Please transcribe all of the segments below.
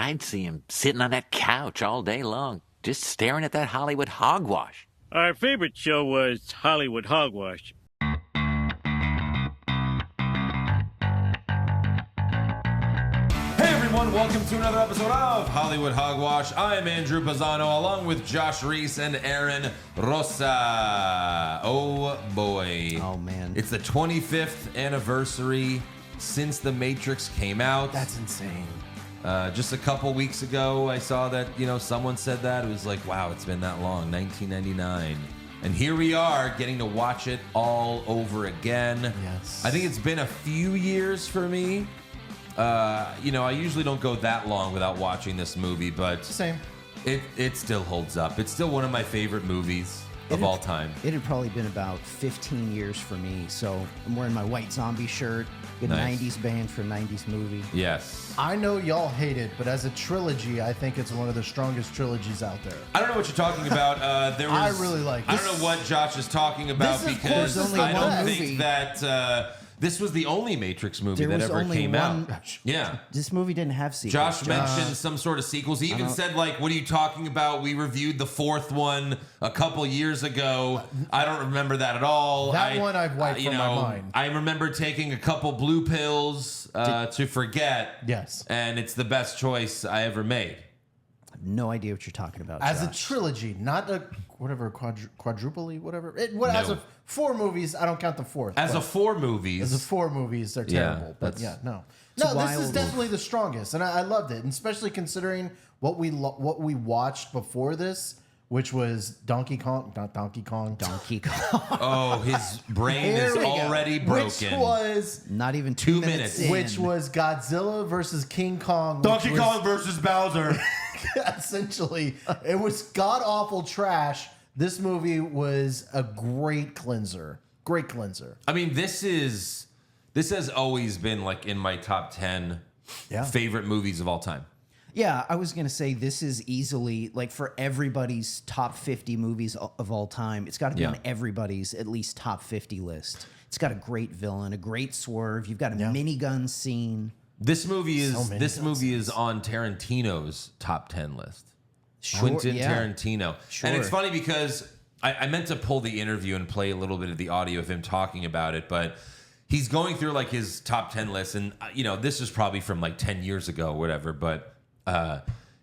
I'd see him sitting on that couch all day long, just staring at that Hollywood hogwash. Our favorite show was Hollywood Hogwash. Hey everyone, welcome to another episode of Hollywood Hogwash. I'm Andrew Pisano, along with Josh Reese and Aaron Rosa. Oh boy. Oh man. It's the 25th anniversary since The Matrix came out. That's insane. Just a couple weeks ago, I saw that, someone said that. It was like, wow, it's been that long, 1999. And here we are getting to watch it all over again. Yes. I think it's been a few years for me. I usually don't go that long without watching this movie, but Same. It still holds up. It's still one of my favorite movies of all time. It had probably been about 15 years for me, so I'm wearing my white zombie shirt. Good Nice. 90s band for a 90s movie. Yes. I know y'all hate it, but as a trilogy, I think it's one of the strongest trilogies out there. I don't know what you're talking about. I really like I this. don't know what Josh is talking about This is because There's only I don't one think movie. that this was the only Matrix movie There that was ever only came one- out. Yeah. This movie didn't have sequels. Josh mentioned some sort of sequels. He even said, like, what are you talking about? We reviewed the fourth one a couple years ago. I don't remember that at all. That one I've wiped from my mind. I remember taking a couple blue pills to forget. Yes. And it's the best choice I ever made. I have no idea what you're talking about. As a Josh. trilogy, not a quadruple, whatever. As No. a 4 movies, I don't count the fourth. As but a 4 movies. as a 4 movies, they're Yeah, terrible. But that's- yeah, no. It's No, this is wild. definitely the strongest, and I loved it, and especially considering what we watched before this, which was Donkey Kong. Donkey Kong. Oh, his brain Here is we go. already broken. Which was Not even 2 minutes. in. which was Godzilla versus King Kong. Donkey which was- Kong versus Bowser. Essentially, it was god awful trash. This movie was a great cleanser. Great cleanser. I mean, this has always been like in my top 10 Yeah. favorite movies of all time. Yeah, I was going to say this is easily, like, for everybody's top 50 movies of all time, it's got to be Yeah. on everybody's at least top 50 list. It's got a great villain, a great swerve. You've got a minigun scene. This movie is many on Tarantino's top 10 list. Sure, Quentin yeah. Tarantino. Sure. And it's funny because I meant to pull the interview and play a little bit of the audio of him talking about it, but he's going through like his top 10 list, and this is probably from like 10 years ago or whatever, but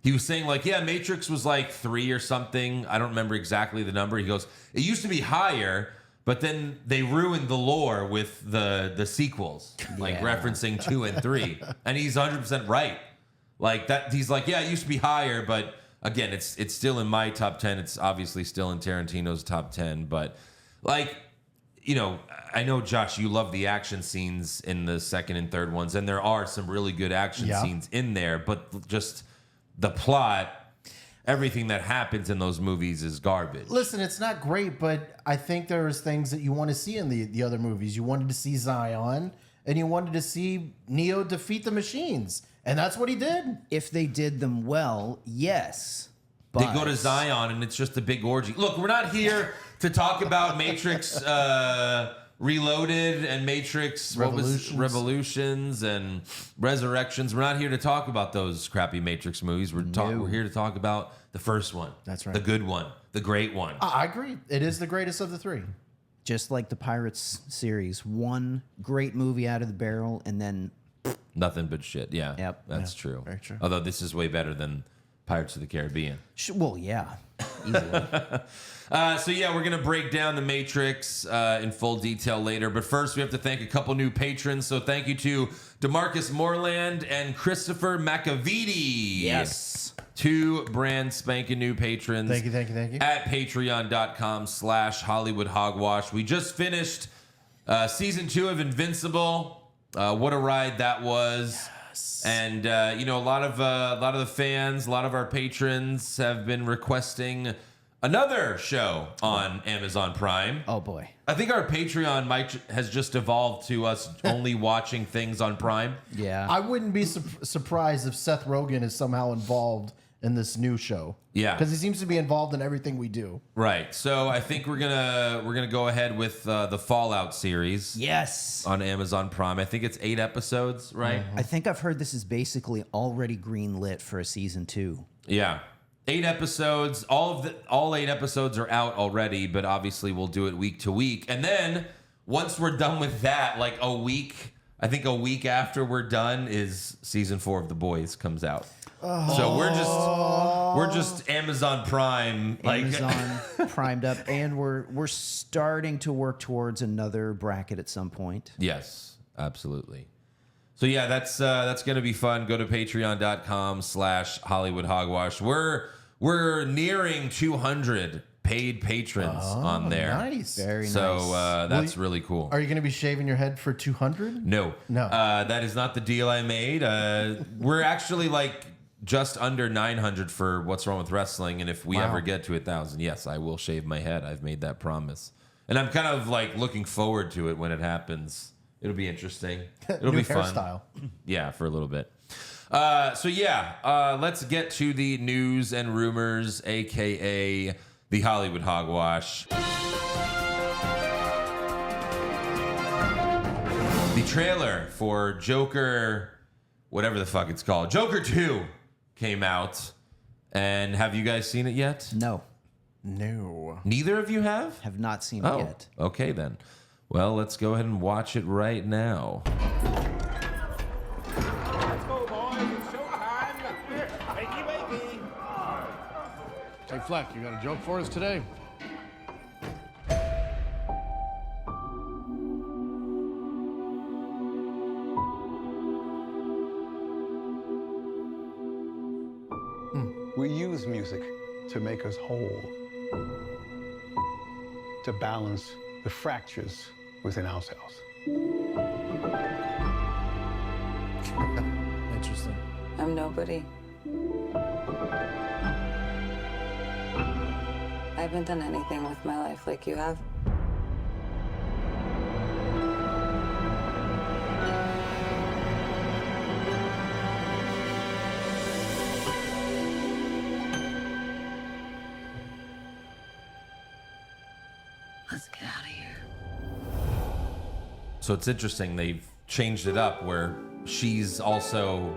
he was saying like, yeah, Matrix was like 3 or something. I don't remember exactly the number. He goes, it used to be higher, but then they ruined the lore with the sequels, like referencing 2 and 3. And he's 100% right. Like that, he's like, yeah, it used to be higher, but again, it's still in my top 10. It's obviously still in Tarantino's top 10, but like, I know, Josh, you love the action scenes in the second and third ones, and there are some really good action scenes in there, but just the plot, everything that happens in those movies is garbage. Listen, it's not great, but I think there's things that you want to see in the other movies. You wanted to see Zion, and you wanted to see Neo defeat the machines, and that's what he did. If they did them well, yes. They But go to Zion, and it's just a big orgy. Look, we're not here to talk about Matrix Reloaded and Matrix Revolutions and Resurrections. We're not here to talk about those crappy Matrix movies. We're here to talk about the first one. That's right. The good one. The great one. I agree. It is the greatest of the 3. Just like the Pirates series, one great movie out of the barrel, and then Nothing but shit. Yeah. Yep. That's true. very true. Although this is way better than Pirates of the Caribbean. well, yeah, easily. So yeah, we're gonna break down the Matrix in full detail later. But first, we have to thank a couple new patrons. So thank you to DeMarcus Moreland and Christopher McAvidi. Yes. 2 brand spanking new patrons. Thank you. At patreon.com/Hollywood Hogwash. We just finished season 2 of Invincible. What a ride that was. And a lot of the fans, a lot of our patrons have been requesting another show on Amazon Prime. Oh boy. I think our Patreon has just evolved to us only watching things on Prime. Yeah. I wouldn't be surprised if Seth Rogen is somehow involved in this new show. Yeah. Because he seems to be involved in everything we do. Right. So I think we're gonna go ahead with the Fallout series. Yes. On Amazon Prime. I think it's 8 episodes, right? I think I've heard this is basically already greenlit for a season 2. Yeah. 8 episodes. All 8 episodes are out already, but obviously we'll do it week to week. And then once we're done with that, like a week after we're done is season 4 of The Boys comes out. So we're just Amazon Prime, like Amazon primed up, and we're starting to work towards another bracket at some point. Yes, absolutely. So yeah, that's gonna be fun. Go to patreon.com/Hollywood Hogwash. We're nearing 200 paid patrons on there. Nice. Very nice. So that's really cool. Are you going to be shaving your head for 200? No. That is not the deal I made. We're actually like just under 900 for What's Wrong with Wrestling, and if we ever get to 1,000, yes, I will shave my head. I've made that promise, and I'm kind of like looking forward to it when it happens. It'll be interesting. It'll New be fun. hairstyle. Yeah, for a little bit. Let's get to the news and rumors, aka the Hollywood Hogwash. The trailer for Joker, whatever the fuck it's called, Joker 2, came out. And have you guys seen it yet? No, Neither of you have? have not seen it yet. Okay then. Well, let's go ahead and watch it right now. Let's go, boys. It's showtime. Wakey, wakey. Hey, Fleck, you got a joke for us today? We use music to make us whole, to balance the fractures within ourselves. Interesting. I'm nobody. I haven't done anything with my life like you have. Let's get out of here. So it's interesting. They've changed it up where she's also,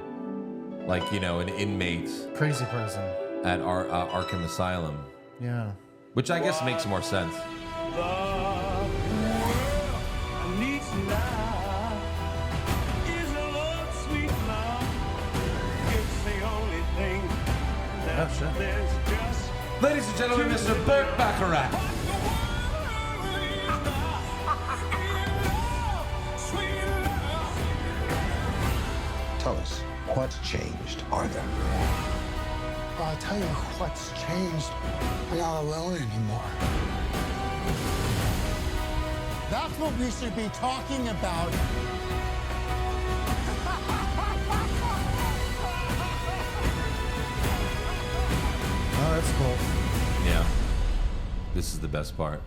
like, you know, an inmate Crazy person. at Arkham Asylum, Yeah. which I guess makes more sense. Oh, shit. Ladies and gentlemen, Mr. Burt Bacharach. Tell us, what's changed, Arthur? I'll tell you what's changed. I'm not alone anymore. That's what we should be talking about. Oh, that's cool. Yeah. This is the best part.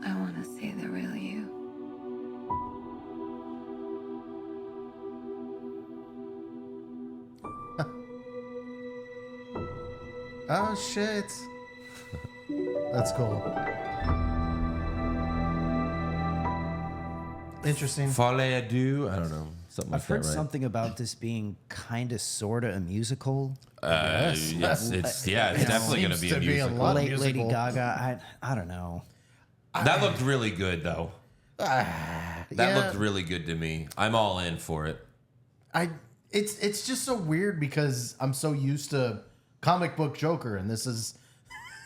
I want to see the real you. Oh, shit. That's cool. Interesting. Folie à deux? I don't know. Something like I've heard that, right? something about this being kind of, sort of a musical. Yes, it's definitely going to be a Seems to be a musical. lot. Lady musical. Gaga, I don't know. That looked really good, though. That Yeah. looked really good to me. I'm all in for it. It's just so weird because I'm so used to comic book Joker, and this is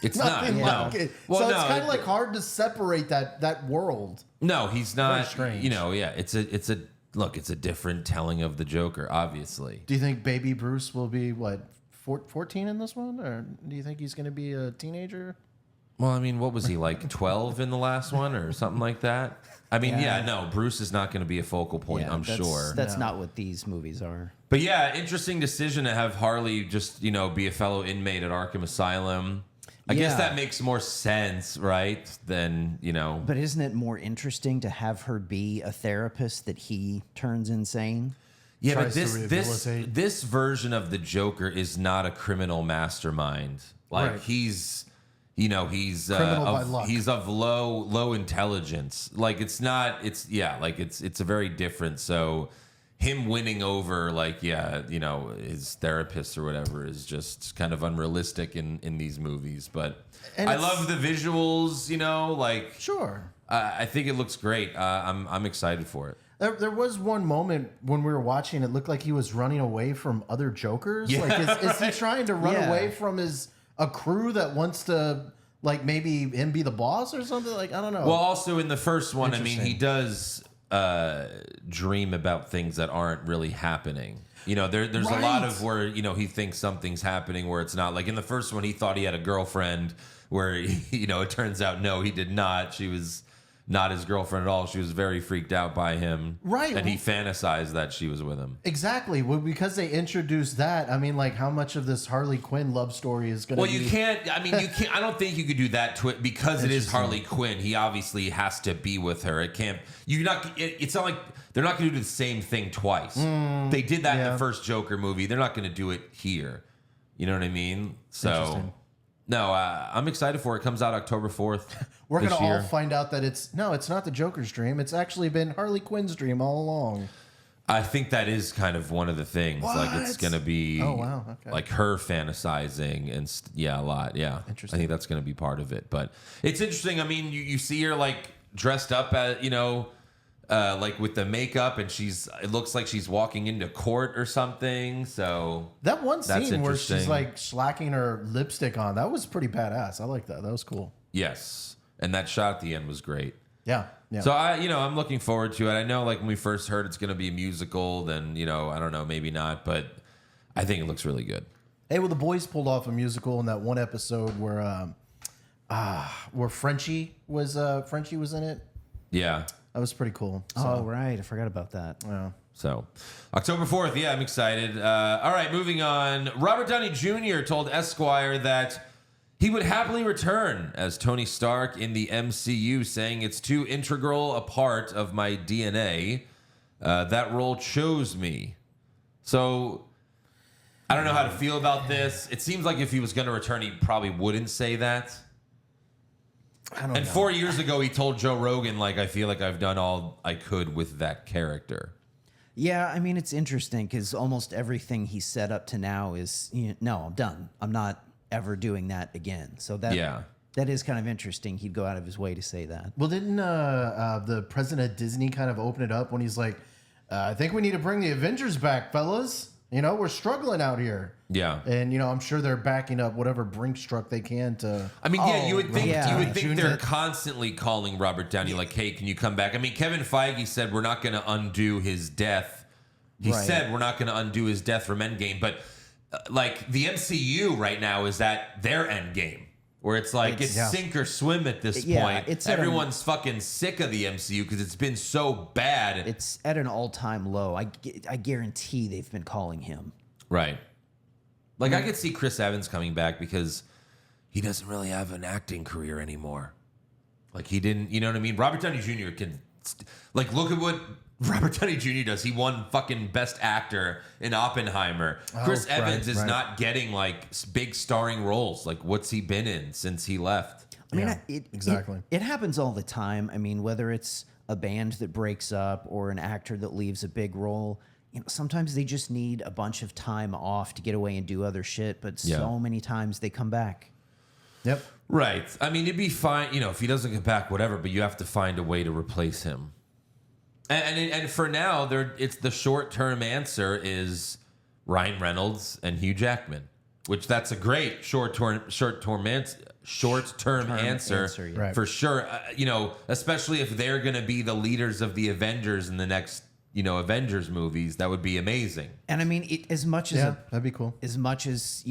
It's not. nothing No. like it. Well, So it's no, kind of like hard to separate that world. No, he's not. Very strange. You know, yeah. It's a look. It's a different telling of the Joker, obviously. Do you think Baby Bruce will be what 14 in this one, or do you think he's going to be a teenager? Well, I mean, what was he like 12 in the last one or something like that? I mean, yeah, no, Bruce is not going to be a focal point, Yeah, I'm sure. That's not what these movies are. But yeah, interesting decision to have Harley just, you know, be a fellow inmate at Arkham Asylum. I guess Yeah. that makes more sense, right? Than, But isn't it more interesting to have her be a therapist that he turns insane? Yeah, but Tries to this rehabilitate. this version of the Joker is not a criminal mastermind. Like Right. he's Criminal by luck. he's of low intelligence. Like it's a very different. So him winning over his therapist or whatever is just kind of unrealistic in these movies. But And I it's- love the visuals. Sure. I think it looks great. I'm excited for it. There was one moment when we were watching, it looked like he was running away from other Jokers. Yeah, Like, is he trying to run Yeah. away from a crew that wants to, like, maybe him be the boss or something? Like, I don't know. Well, also in the first one, I mean, he Interesting. does dream about things that aren't really happening. There's a lot of where, he thinks something's happening where it's not. Like in the first one, he thought he had a girlfriend where, it turns out, no, he did not. She was not his girlfriend at all. She was very freaked out by him. Right. And he fantasized that she was with him. Exactly. Well, because they introduced that, I mean, like, how much of this Harley Quinn love story is going to Well, be... you can't. I don't think you could do that to it because it is Harley Quinn. He obviously has to be with her. It can't. You're not. It's not like they're not going to do the same thing twice. They did that in the first Joker movie. They're not going to do it here. You know what I mean? So, Interesting. no, I'm excited for it. It comes out October 4th. We're going this to all year. find out that it's not the Joker's dream. It's actually been Harley Quinn's dream all along. I think that is kind of one of the things. Like it's What? going to be. Oh, wow. Okay. Like her fantasizing and a lot. Yeah, Interesting. I think that's going to be part of it. But it's interesting. I mean, you see her like dressed up as like with the makeup, and it looks like she's walking into court or something. So That one That's scene where she's interesting. like slacking her lipstick on, that was pretty badass. I like that. That was cool. yes, and that shot at the end was great. Yeah. Yeah. So I'm looking forward to it. I know like when we first heard it's going to be a musical, then I don't know, maybe not, but I think it looks really good. Hey, well, the boys pulled off a musical in that one episode where Frenchie was in it. Yeah. That was pretty cool. So, Oh, right. I forgot about that. So, October 4th, yeah, I'm excited. All right, moving on. Robert Downey Jr. told Esquire that he would happily return as Tony Stark in the MCU, saying it's too integral a part of my DNA. That role chose me. So, I don't know how to feel about this. It seems like if he was going to return, he probably wouldn't say that. I don't And know. 4 years ago, he told Joe Rogan, like, I feel like I've done all I could with that character. Yeah, I mean, it's interesting because almost everything he's set up to now is, no, I'm done. I'm not ever doing that again. So that is kind of interesting. He'd go out of his way to say that. Well, didn't the president of Disney kind of open it up when he's like, I think we need to bring the Avengers back, fellas. We're struggling out here. Yeah. And, I'm sure they're backing up whatever Brink struck they can to... I mean, yeah, you would think Jr. they're constantly calling Robert Downey like, "Hey, can you come back?" I mean, Kevin Feige said we're not going to undo his death. He Right. said we're not going to undo his death from Endgame, but like the MCU right now is at their Endgame, where it's like it's sink or swim at this Yeah, point. it's at Everyone's fucking sick of the MCU because it's been so bad. It's at an all-time low. I guarantee they've been calling him. Right. Like, I could see Chris Evans coming back because he doesn't really have an acting career anymore. Like, he didn't, you know what I mean? Robert Downey Jr. can, like, look at what Robert Downey Jr. does. He won fucking Best Actor in Oppenheimer. Chris Evans is not getting, like, big starring roles. Like, what's he been in since he left? I mean, exactly. It happens all the time. I mean, whether it's a band that breaks up or an actor that leaves a big role, sometimes they just need a bunch of time off to get away and do other shit. But so many times they come back. Yep. Right. I mean, it'd be fine, if he doesn't get back, whatever, but you have to find a way to replace him. And for now, it's the short-term answer is Ryan Reynolds and Hugh Jackman, which that's a great short-term answer yeah. Right. for sure. Especially if they're going to be the leaders of the Avengers in the next, Avengers movies, that would be amazing. And I mean, as much as That'd be cool. as much as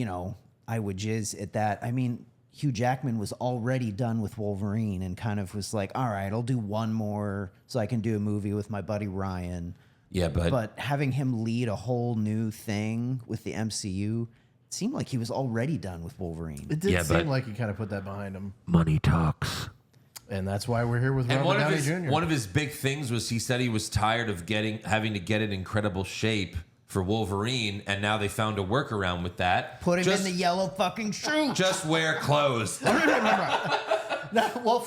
I would jizz at that. I mean, Hugh Jackman was already done with Wolverine and kind of was like, all right, I'll do one more so I can do a movie with my buddy Ryan. Yeah, but But having him lead a whole new thing with the MCU, It seemed like he was already done with Wolverine. It did seem like he kind of put that behind him. Money talks. And that's why we're here with And Robert Downey Jr. One of his big things was he said he was tired of having to get in incredible shape for Wolverine, and now they found a workaround with that. Put him in the yellow fucking suit. Just wear clothes.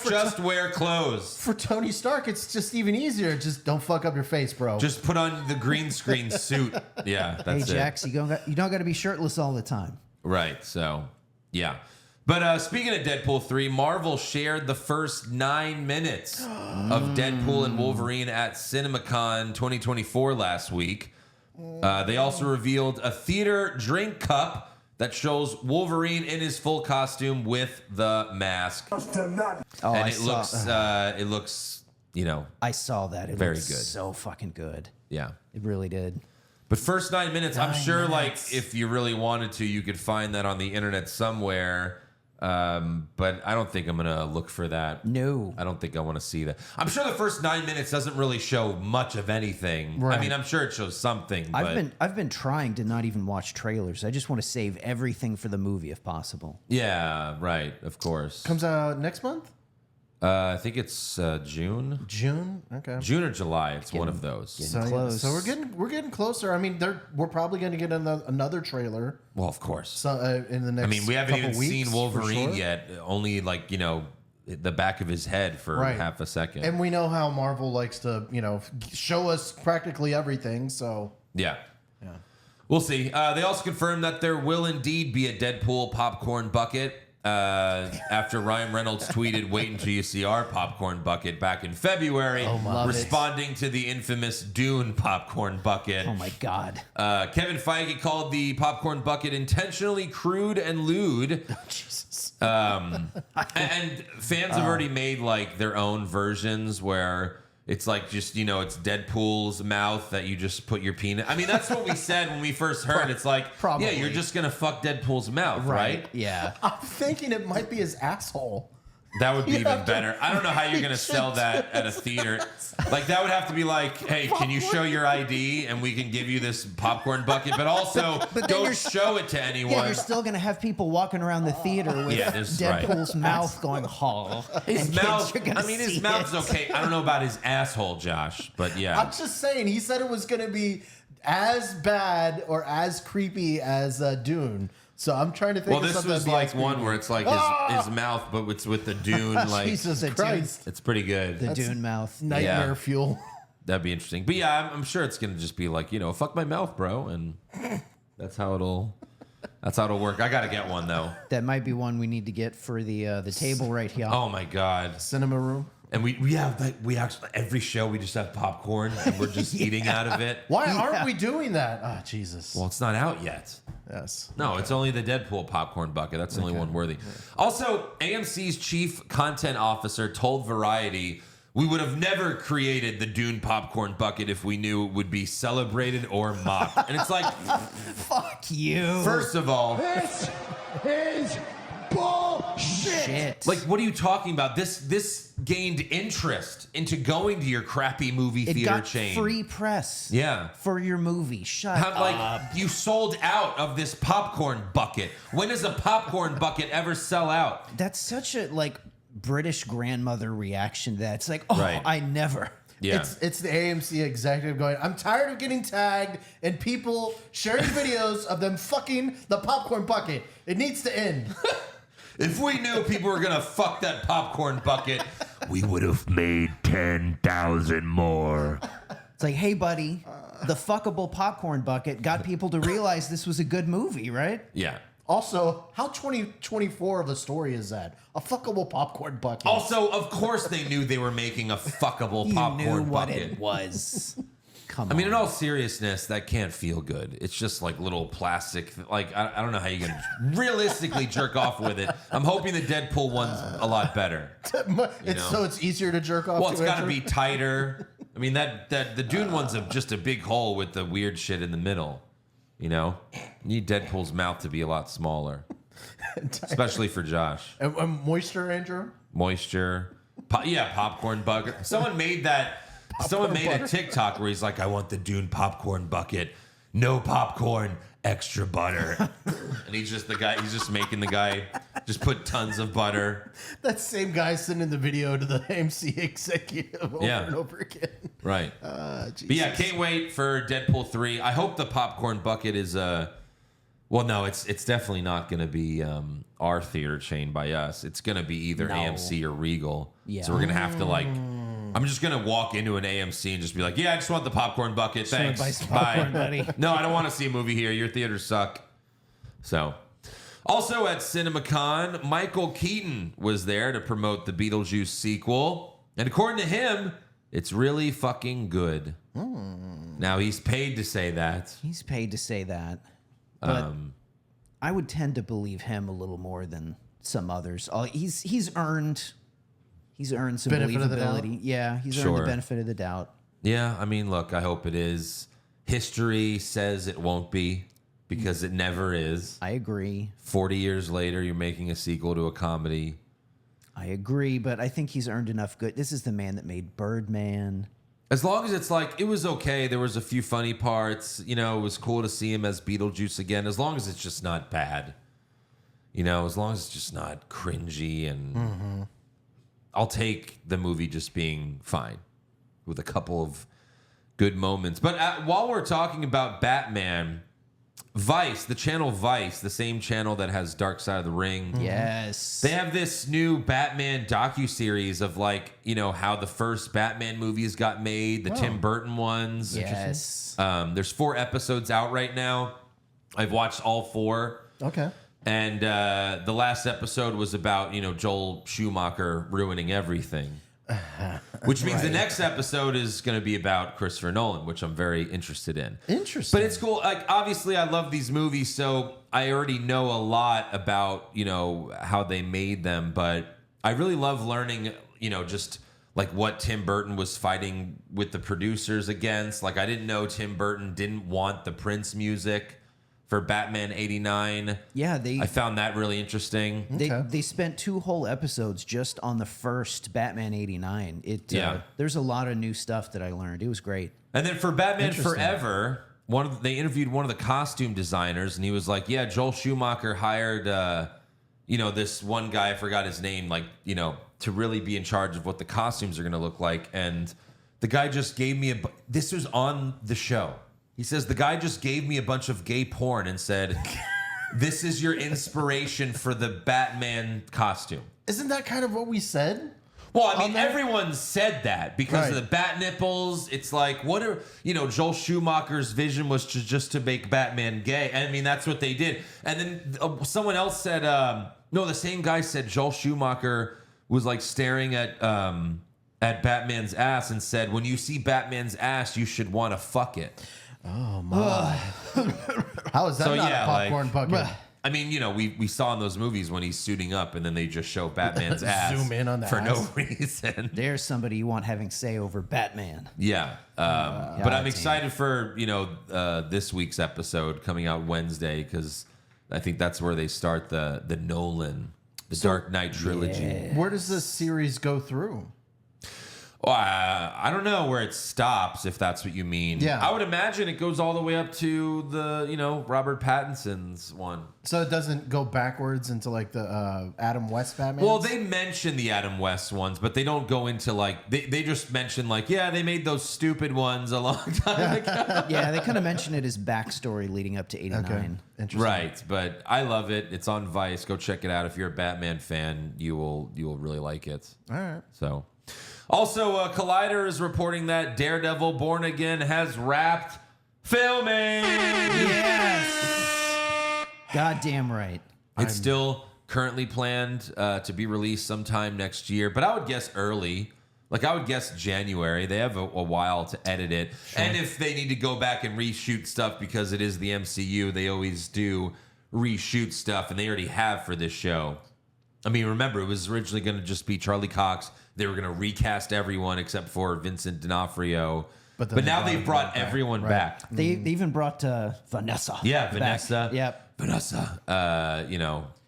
Just wear clothes. For Tony Stark, it's just even easier. Just don't fuck up your face, bro. Just put on the green screen suit. Yeah, that's Hey, Jax, you don't got to be shirtless all the time. Right, so, yeah. But speaking of Deadpool 3, Marvel shared the first 9 minutes of Deadpool and Wolverine at CinemaCon 2024 last week. They also revealed a theater drink cup that shows Wolverine in his full costume with the mask. And it looks, you know, I saw that. It very looks good. So fucking good. Yeah. It really did. But first 9 minutes, I'm sure, like, if you really wanted to, you could find that on the internet somewhere. But I don't think I'm going to look for that. No. I don't think I want to see that. I'm sure the first 9 minutes doesn't really show much of anything. Right. I mean, I'm sure it shows something. But I've been trying to not even watch trailers. I just want to save everything for the movie if possible. yeah, right. Of course. Comes out next month? I think it's June. June? Okay. June or July. It's one of those. So, close. so we're getting closer. I mean, we're probably going to get another trailer. Well, of course. So, in the next. I mean, we haven't couple even weeks, seen for Wolverine sure. yet. Only, like, you know, the back of his head for Right. half a second. And we know how Marvel likes to, you know, show us practically everything. So Yeah. We'll see. They also confirmed that there will indeed be a Deadpool popcorn bucket. After Ryan Reynolds tweeted, "Wait until you see our popcorn bucket" back in February, responding to the infamous Dune popcorn bucket. Oh my God. Kevin Feige called the popcorn bucket intentionally crude and lewd. Jesus. And fans have already made like their own versions where it's like just, you know, it's Deadpool's mouth that you just put your peanut. I mean, that's what we said when we first heard. It's like, Probably. yeah, you're just going to fuck Deadpool's mouth, right? Yeah. I'm thinking it might be his asshole. That would be even have to- better. I don't know how you're going to sell that at a theater. Like, that would have to be like, hey, can you show your ID and we can give you this popcorn bucket? But also, But then don't you're- show it to anyone. Yeah, you're still gonna have people walking around the theater with Yeah, this is right. Deadpool's mouth going "haw." His and kids mouth, are gonna I mean, his see mouth's it. okay. I don't know about his asshole, Josh, but yeah. I'm just saying, he said it was going to be as bad or as creepy as Dune. So I'm trying to think Well, of this something was that'd be like as one creepy. where it's like his mouth, but it's with the Dune. Like, Jesus Christ. it's pretty good. The Dune mouth. Nightmare Yeah. fuel. That'd be interesting. But yeah, I'm sure it's gonna just be like, you know, fuck my mouth, bro, and that's how it'll work. I gotta get one though. That might be one we need to get for the table right here. Oh my god. Cinema room. And we have like we actually every show we just have popcorn and we're just eating out of it. Why aren't we doing that? Ah, Jesus. Well, it's not out yet. Yes. No, it's only the Deadpool popcorn bucket. That's the only one worthy. Also, AMC's chief content officer told Variety, "We would have never created the Dune popcorn bucket if we knew it would be celebrated or mocked." And it's like, Fuck you. first of all, This is bullshit. Shit. like, what are you talking about? This gained interest into going to your crappy movie it theater got chain. free press. Yeah. For your movie. Shut How, up. like, you sold out of this popcorn bucket. When does a popcorn bucket ever sell out? That's such a like British grandmother reaction to that. It's like, oh, Right. I never. Yeah. It's the AMC executive going, I'm tired of getting tagged and people sharing videos of them fucking the popcorn bucket. It needs to end. If we knew people were gonna fuck that popcorn bucket, we would have made 10,000 more. It's like, hey, buddy, the fuckable popcorn bucket got people to realize this was a good movie, right? Yeah. Also, how 2024 of a story is that? A fuckable popcorn bucket. Also, of course, they knew they were making a fuckable You popcorn knew what bucket. it was. Come I on. mean, in all seriousness, that can't feel good. It's just like little plastic. Like, I don't know how you can realistically jerk off with it. I'm hoping the Deadpool one's a lot better. So it's easier to jerk off Well, to. it's got to Andrew? be tighter. I mean, the Dune one's just a big hole with the weird shit in the middle. You know, you need Deadpool's mouth to be a lot smaller, especially for Josh. And moisture, Andrew? Moisture, popcorn bucket. Someone made that. Someone made a TikTok where he's like, "I want the Dune popcorn bucket." no popcorn, extra butter. And he's just making the guy just put tons of butter. That same guy sending the video to the AMC executive over Yeah. and over again. Right. But yeah, can't wait for Deadpool 3. I hope the popcorn bucket is well, no, it's definitely not going to be our theater chain by us. It's going to be either AMC or Regal. Yeah. So we're going to have to I'm just going to walk into an AMC and just be like, yeah, I just want the popcorn bucket. Thanks. Buy some popcorn, Bye. buddy. No, I don't want to see a movie here. Your theaters suck. So, also at CinemaCon, Michael Keaton was there to promote the Beetlejuice sequel. And according to him, it's really fucking good. Now, he's paid to say that. He's paid to say that. But I would tend to believe him a little more than some others. He's earned some Benefit of the doubt? believability. Yeah, he's earned the benefit of the doubt. Yeah, I mean, look, I hope it is. History says it won't be because it never is. I agree. 40 years later, you're making a sequel to a comedy. I agree, but I think he's earned enough good. This is the man that made Birdman. As long as it's like, it was okay. There was a few funny parts. You know, it was cool to see him as Beetlejuice again. As long as it's just not bad. You know, as long as it's just not cringy and I'll take the movie just being fine with a couple of good moments. But while we're talking about Batman, Vice, the channel Vice, the same channel that has Dark Side of the Ring. Yes. They have this new Batman docuseries of how the first Batman movies got made, the Tim Burton ones. Yes. There's 4 episodes out right now. I've watched all 4. Okay. And the last episode was about, Joel Schumacher ruining everything. Which means the next episode is going to be about Christopher Nolan, which I'm very interested in. Interesting. But it's cool. Like, obviously, I love these movies, so I already know a lot about, how they made them. But I really love learning, just like what Tim Burton was fighting with the producers against. Like, I didn't know Tim Burton didn't want the Prince music for Batman 89. Yeah, I found that really interesting. They spent 2 whole episodes just on the first Batman 89. There's a lot of new stuff that I learned. It was great. And then for Batman Forever, they interviewed one of the costume designers, and he was like, "Yeah, Joel Schumacher hired, this one guy, I forgot his name, to really be in charge of what the costumes are going to look like." And the guy just gave me this was on the show. He says, the guy just gave me a bunch of gay porn and said, "This is your inspiration for the Batman costume." Isn't that kind of what we said? Well, I mean, everyone said that because of the bat nipples. It's like, Joel Schumacher's vision was just to make Batman gay. I mean, that's what they did. And then someone else said, the same guy said Joel Schumacher was like staring at Batman's ass and said, "When you see Batman's ass, you should want to fuck it." Oh my! How is that not a popcorn bucket? I mean, we saw in those movies when he's suiting up and then they just show Batman's ass Zoom in on the for ass. no reason. There's somebody you want having say over Batman. Yeah. But I'm excited for, this week's episode coming out Wednesday because I think that's where they start the Nolan, the Dark Knight trilogy. Yeah. Where does this series go through? Well, I don't know where it stops, if that's what you mean. Yeah. I would imagine it goes all the way up to the, Robert Pattinson's one. So it doesn't go backwards into like the Adam West Batman? Well, they mention the Adam West ones, but they don't go into they just mention they made those stupid ones a long time ago. Yeah, they kind of mention it as backstory leading up to 89. Okay. Interesting. Right, but I love it. It's on Vice. Go check it out. If you're a Batman fan, you will really like it. All right. So, also, Collider is reporting that Daredevil Born Again has wrapped filming. Yes. Goddamn right. It's still currently planned to be released sometime next year, but I would guess early. I would guess January. They have a while to edit it. Sure. And if they need to go back and reshoot stuff because it is the MCU, they always do reshoot stuff, and they already have for this show. I mean, remember, it was originally going to just be Charlie Cox. They were going to recast everyone except for Vincent D'Onofrio. But now they've brought everyone back. They even brought Vanessa. Yeah, Vanessa. Back. Yep. Vanessa.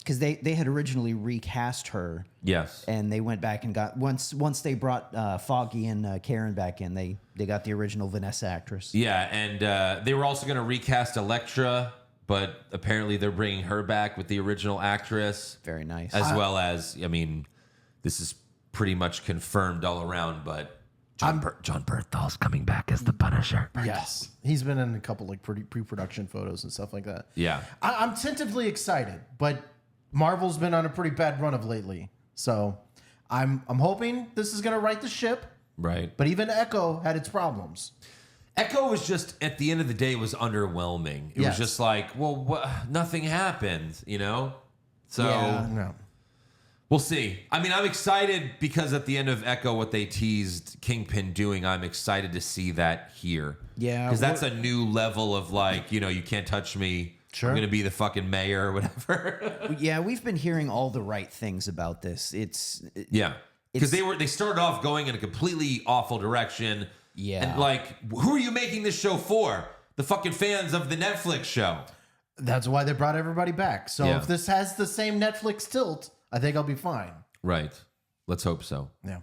because they had originally recast her. Yes. And they went back and got once they brought Foggy and Karen back in, they got the original Vanessa actress. Yeah, and they were also going to recast Elektra, but apparently they're bringing her back with the original actress. Very nice. As well as, I mean, this is pretty much confirmed all around, but John Bernthal's coming back as the Punisher. Yes, he's been in a couple like pre-production photos and stuff like that. Yeah. I'm tentatively excited, but Marvel's been on a pretty bad run of lately, so I'm hoping this is gonna right the ship. Right. But even Echo had its problems. Echo was just, at the end of the day, was underwhelming. It was just like, well, nothing happened, you know? So No. we'll see. I mean, I'm excited because at the end of Echo, what they teased Kingpin doing, I'm excited to see that here. Yeah. Because that's a new level of like, you know, you can't touch me. Sure. I'm going to be the fucking mayor or whatever. Yeah, we've been hearing all the right things about this. Yeah. Because they started off going in a completely awful direction. Yeah. And like, who are you making this show for? The fucking fans of the Netflix show. That's why they brought everybody back. So Yeah. if this has the same Netflix tilt, I think I'll be fine. Right. Let's hope so. Yeah.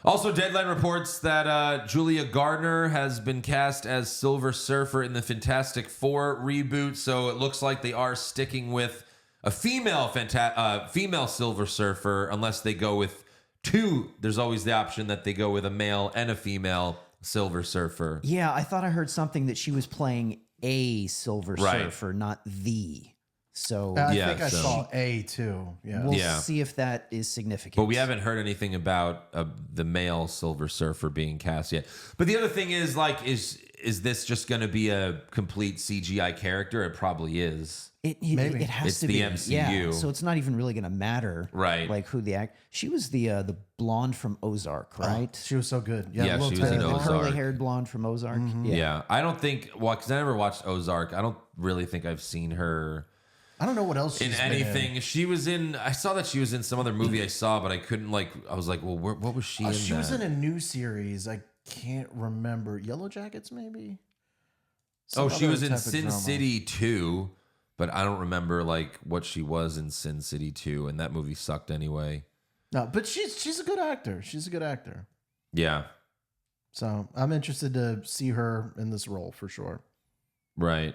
Also, Deadline reports that Julia Gardner has been cast as Silver Surfer in the Fantastic Four reboot. So it looks like they are sticking with a female Silver Surfer, unless they go with two. There's always the option that they go with a male and a female Silver Surfer. Yeah, I thought I heard something that she was playing a Silver Right. Surfer, not the. So I Yeah, think I so- saw A too. Yeah. we'll Yeah. see if that is significant. But we haven't heard anything about the male Silver Surfer being cast yet. But the other thing is, like, is this just going to be a complete CGI character? It probably is. Maybe. It has It's to the be. MCU. Yeah, so it's not even really going to matter, Right. Like who the act. She was the blonde from Ozark, right? She was so good. Yeah, little she was in tiny- The Ozark. curly-haired blonde from Ozark. Yeah. I don't think, well, because I never watched Ozark. I don't really think I've seen her I don't know what else in she's been anything. She was in, I saw that she was in some other movie I saw, but I couldn't, like, I was like, well, what was she in? She was that? in a new series. I can't remember. Yellow Jackets, maybe? Oh, Some she other was in type of Sin drama. City 2, but I don't remember like what she was in Sin City 2, and that movie sucked anyway. No, but she's a good actor. She's a good actor. Yeah, So I'm interested to see her in this role for sure. right.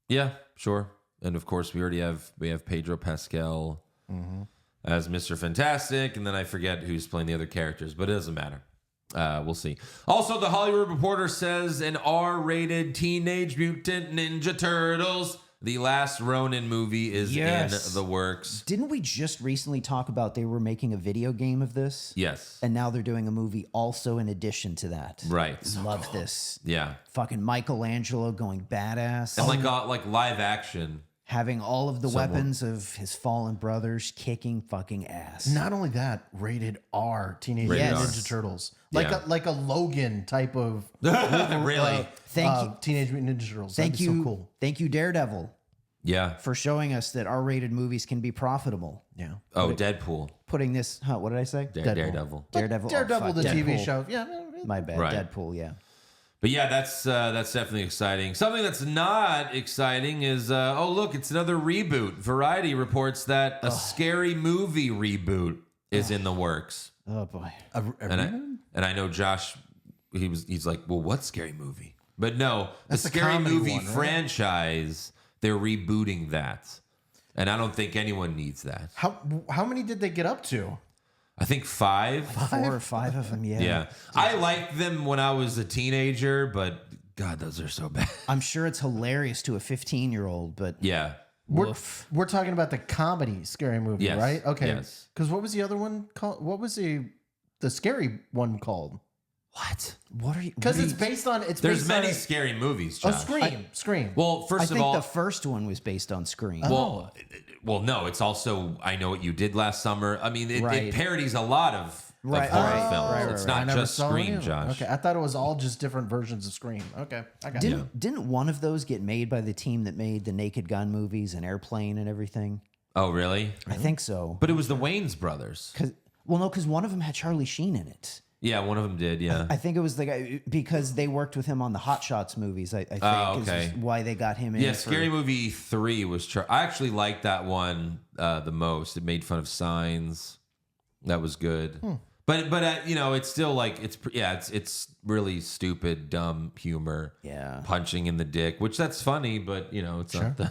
Yeah, sure. And of course, we have Pedro Pascal as Mr. Fantastic, and then I forget who's playing the other characters, but it doesn't matter. We'll see. Also, the Hollywood Reporter says an R-rated Teenage Mutant Ninja Turtles, the last Ronin movie, is in the works. Didn't we just recently talk about they were making a video game of this? Yes. And now they're doing a movie also in addition to that. Right. Love this. Yeah. Fucking Michelangelo going badass. And like live action. having all of the Somewhat. weapons of his fallen brothers kicking fucking ass. Not only that, rated R Teenage Rated Mutant R. Ninja Turtles, like Yeah. like a Logan type of Really? Thank you. Teenage Mutant Ninja Turtles. Thank That'd you. be so cool. Thank you, Daredevil, Yeah. for showing us that R-rated movies can be profitable. Yeah. Oh, Deadpool. Putting this, what did I say? Daredevil. Daredevil. Daredevil, fuck, the TV Deadpool. show. Yeah. My bad. Right. Deadpool. Yeah. But yeah, that's definitely exciting. Something that's not exciting is oh look, it's another reboot. Variety reports that a scary movie reboot is in the works. Oh boy. And I know Josh, he's like, well, what scary movie? But no, That's the the scary comedy movie one, right? franchise, they're rebooting that. And I don't think anyone needs that. How many did they get up to? I think 5. 4 or 5 of them. Yeah. Yeah. I liked them when I was a teenager, but God, those are so bad. I'm sure it's hilarious to a 15-year-old, but Yeah. We're talking about the comedy scary movie, Yes, right? Okay. yes. Because what was the other one called? What was the scary one called? what are you? Because it's based on There's based many on scary movies, Oh, Josh. Scream. Well, I first of think all, the first one was based on Scream. well, no, it's also I Know What You Did Last Summer. I mean, it Right. parodies a lot of Right, horror right, films. right, It's right, I not never just saw Scream, any of them. Josh. Okay, I thought it was all just different versions of Scream. Okay, I got it. Didn't one of those get made by the team that made the Naked Gun movies and Airplane and everything? Oh, really? I think so. But it was the Wayans brothers. Because one of them had Charlie Sheen in it. Yeah, one of them did. Yeah. I think it was the guy because they worked with him on the Hot Shots movies. I think okay. is why they got him in. Yeah, Scary Movie 3 was. I actually liked that one the most. It made fun of signs. That was good. But you know, it's still like it's really stupid, dumb humor. Yeah, punching in the dick, which that's funny, but you know, it's not the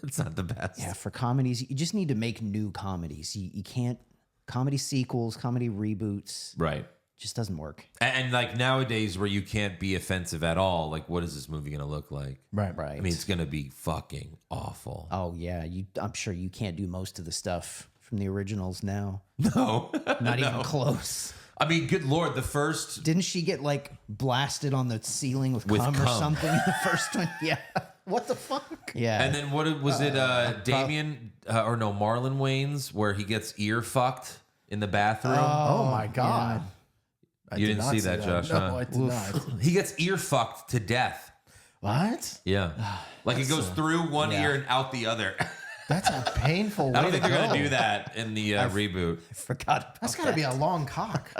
it's not the best. Yeah, for comedies, you just need to make new comedies. You can't comedy sequels, comedy reboots. Right. Just doesn't work. And like nowadays where you can't be offensive at all, like what is this movie going to look like? Right. I mean, it's going to be fucking awful. Oh yeah, I'm sure you can't do most of the stuff from the originals now. No. Not even close. I mean, good Lord, the first... Didn't she get like blasted on the ceiling with cum or something in the first one? Yeah. What the fuck? Yeah. And then what was it, Marlon Wayans, where he gets ear fucked in the bathroom? Oh my God. Yeah. You didn't see that, Josh, No, huh? I did not. He gets ear fucked to death. What? Yeah. Like it goes through one ear and out the other. That's a painful way I don't think to they're go. going to do that in the reboot. I forgot about That's got to be a long cock.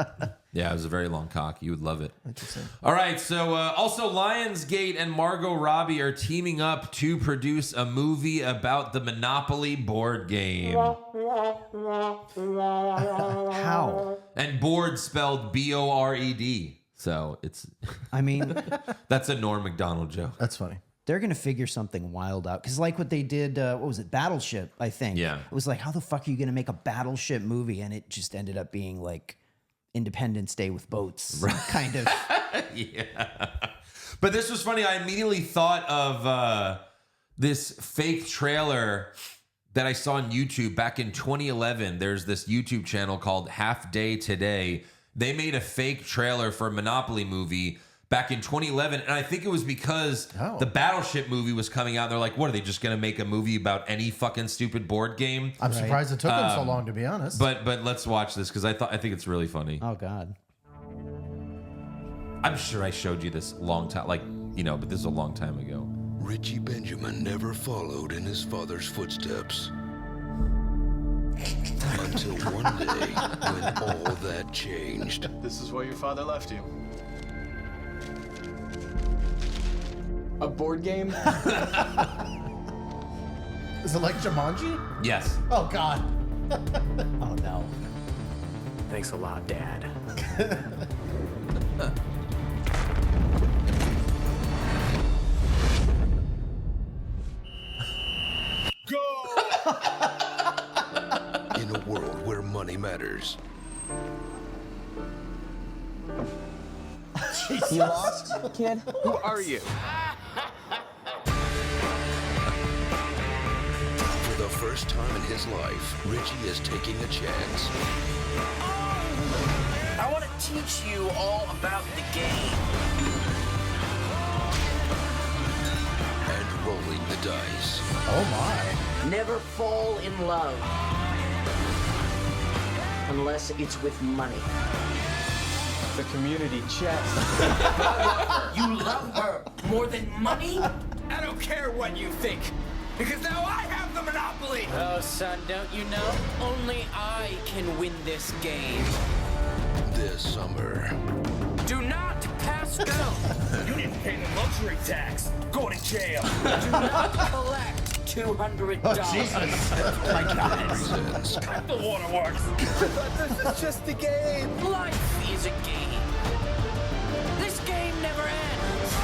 Yeah, it was a very long cock. You would love it. Interesting. All right, so also Lionsgate and Margot Robbie are teaming up to produce a movie about the Monopoly board game. How? And board spelled B-O-R-E-D. So it's... I mean... That's a Norm Macdonald joke. That's funny. They're going to figure something wild out. Because like what they did, what was it? Battleship, I think. Yeah. It was like, how the fuck are you going to make a Battleship movie? And it just ended up being like Independence Day with boats. Right. Kind of. Yeah. But this was funny. I immediately thought of this fake trailer that I saw on YouTube back in 2011. There's this YouTube channel called Half Day Today. They made a fake trailer for a Monopoly movie back in 2011, and I think it was because the Battleship movie was coming out. They're like, what, are they just going to make a movie about any fucking stupid board game? I'm surprised it took them so long, to be honest. But let's watch this, because I think it's really funny. Oh, God. I'm sure I showed you this long time, but this is a long time ago. Richie Benjamin never followed in his father's footsteps. Until one day, when all that changed. This is where your father left you. A board game? Is it like Jumanji? Yes. Oh, God. Oh, no. Thanks a lot, Dad. In a world where money matters. You lost, kid? Who are you? For the first time in his life, Richie is taking a chance. I want to teach you all about the game. And rolling the dice. Oh, my. Never fall in love. Unless it's with money. The community chest. You love her more than money? I don't care what you think, because now I have the monopoly! Oh, son, don't you know? Only I can win this game. This summer. Do not pass go! You didn't pay the luxury tax. Go to jail. Do not collect $200. Oh, Jesus. Oh, my God. Cut the waterworks. This is just a game. Life is a game. This game never ends.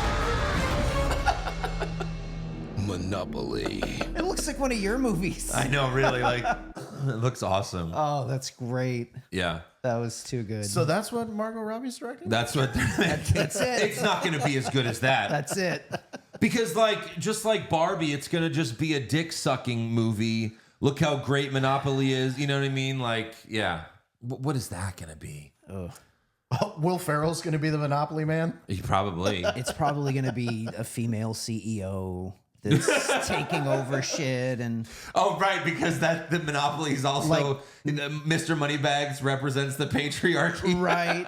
Monopoly. It looks like one of your movies. I know, really. It looks awesome. Oh, that's great. Yeah. That was too good. So that's what Margot Robbie's directing? That's what. That's it. It's not going to be as good as that. That's it. Because, just like Barbie, it's going to just be a dick-sucking movie. Look how great Monopoly is. You know what I mean? Yeah. What is that going to be? Oh, Will Ferrell's going to be the Monopoly man? Probably. It's probably going to be a female CEO that's taking over shit and... Oh, right, because the Monopoly is also... Mr. Moneybags represents the patriarchy. Right.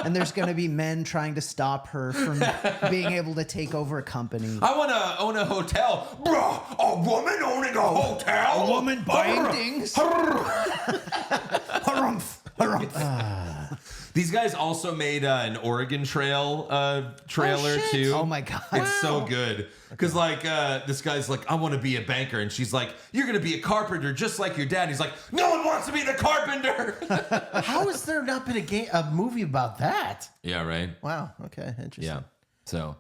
And there's going to be men trying to stop her from being able to take over a company. I want to own a hotel. Bruh, a woman owning a hotel? A woman buying things? These guys also made an Oregon Trail trailer too. Oh my god, it's so good. Because like this guy's like, I want to be a banker, and she's like, you're gonna be a carpenter just like your dad. And he's like, no one wants to be the carpenter. How has there not been a movie about that? Yeah, right. Wow. Okay, interesting. Yeah. So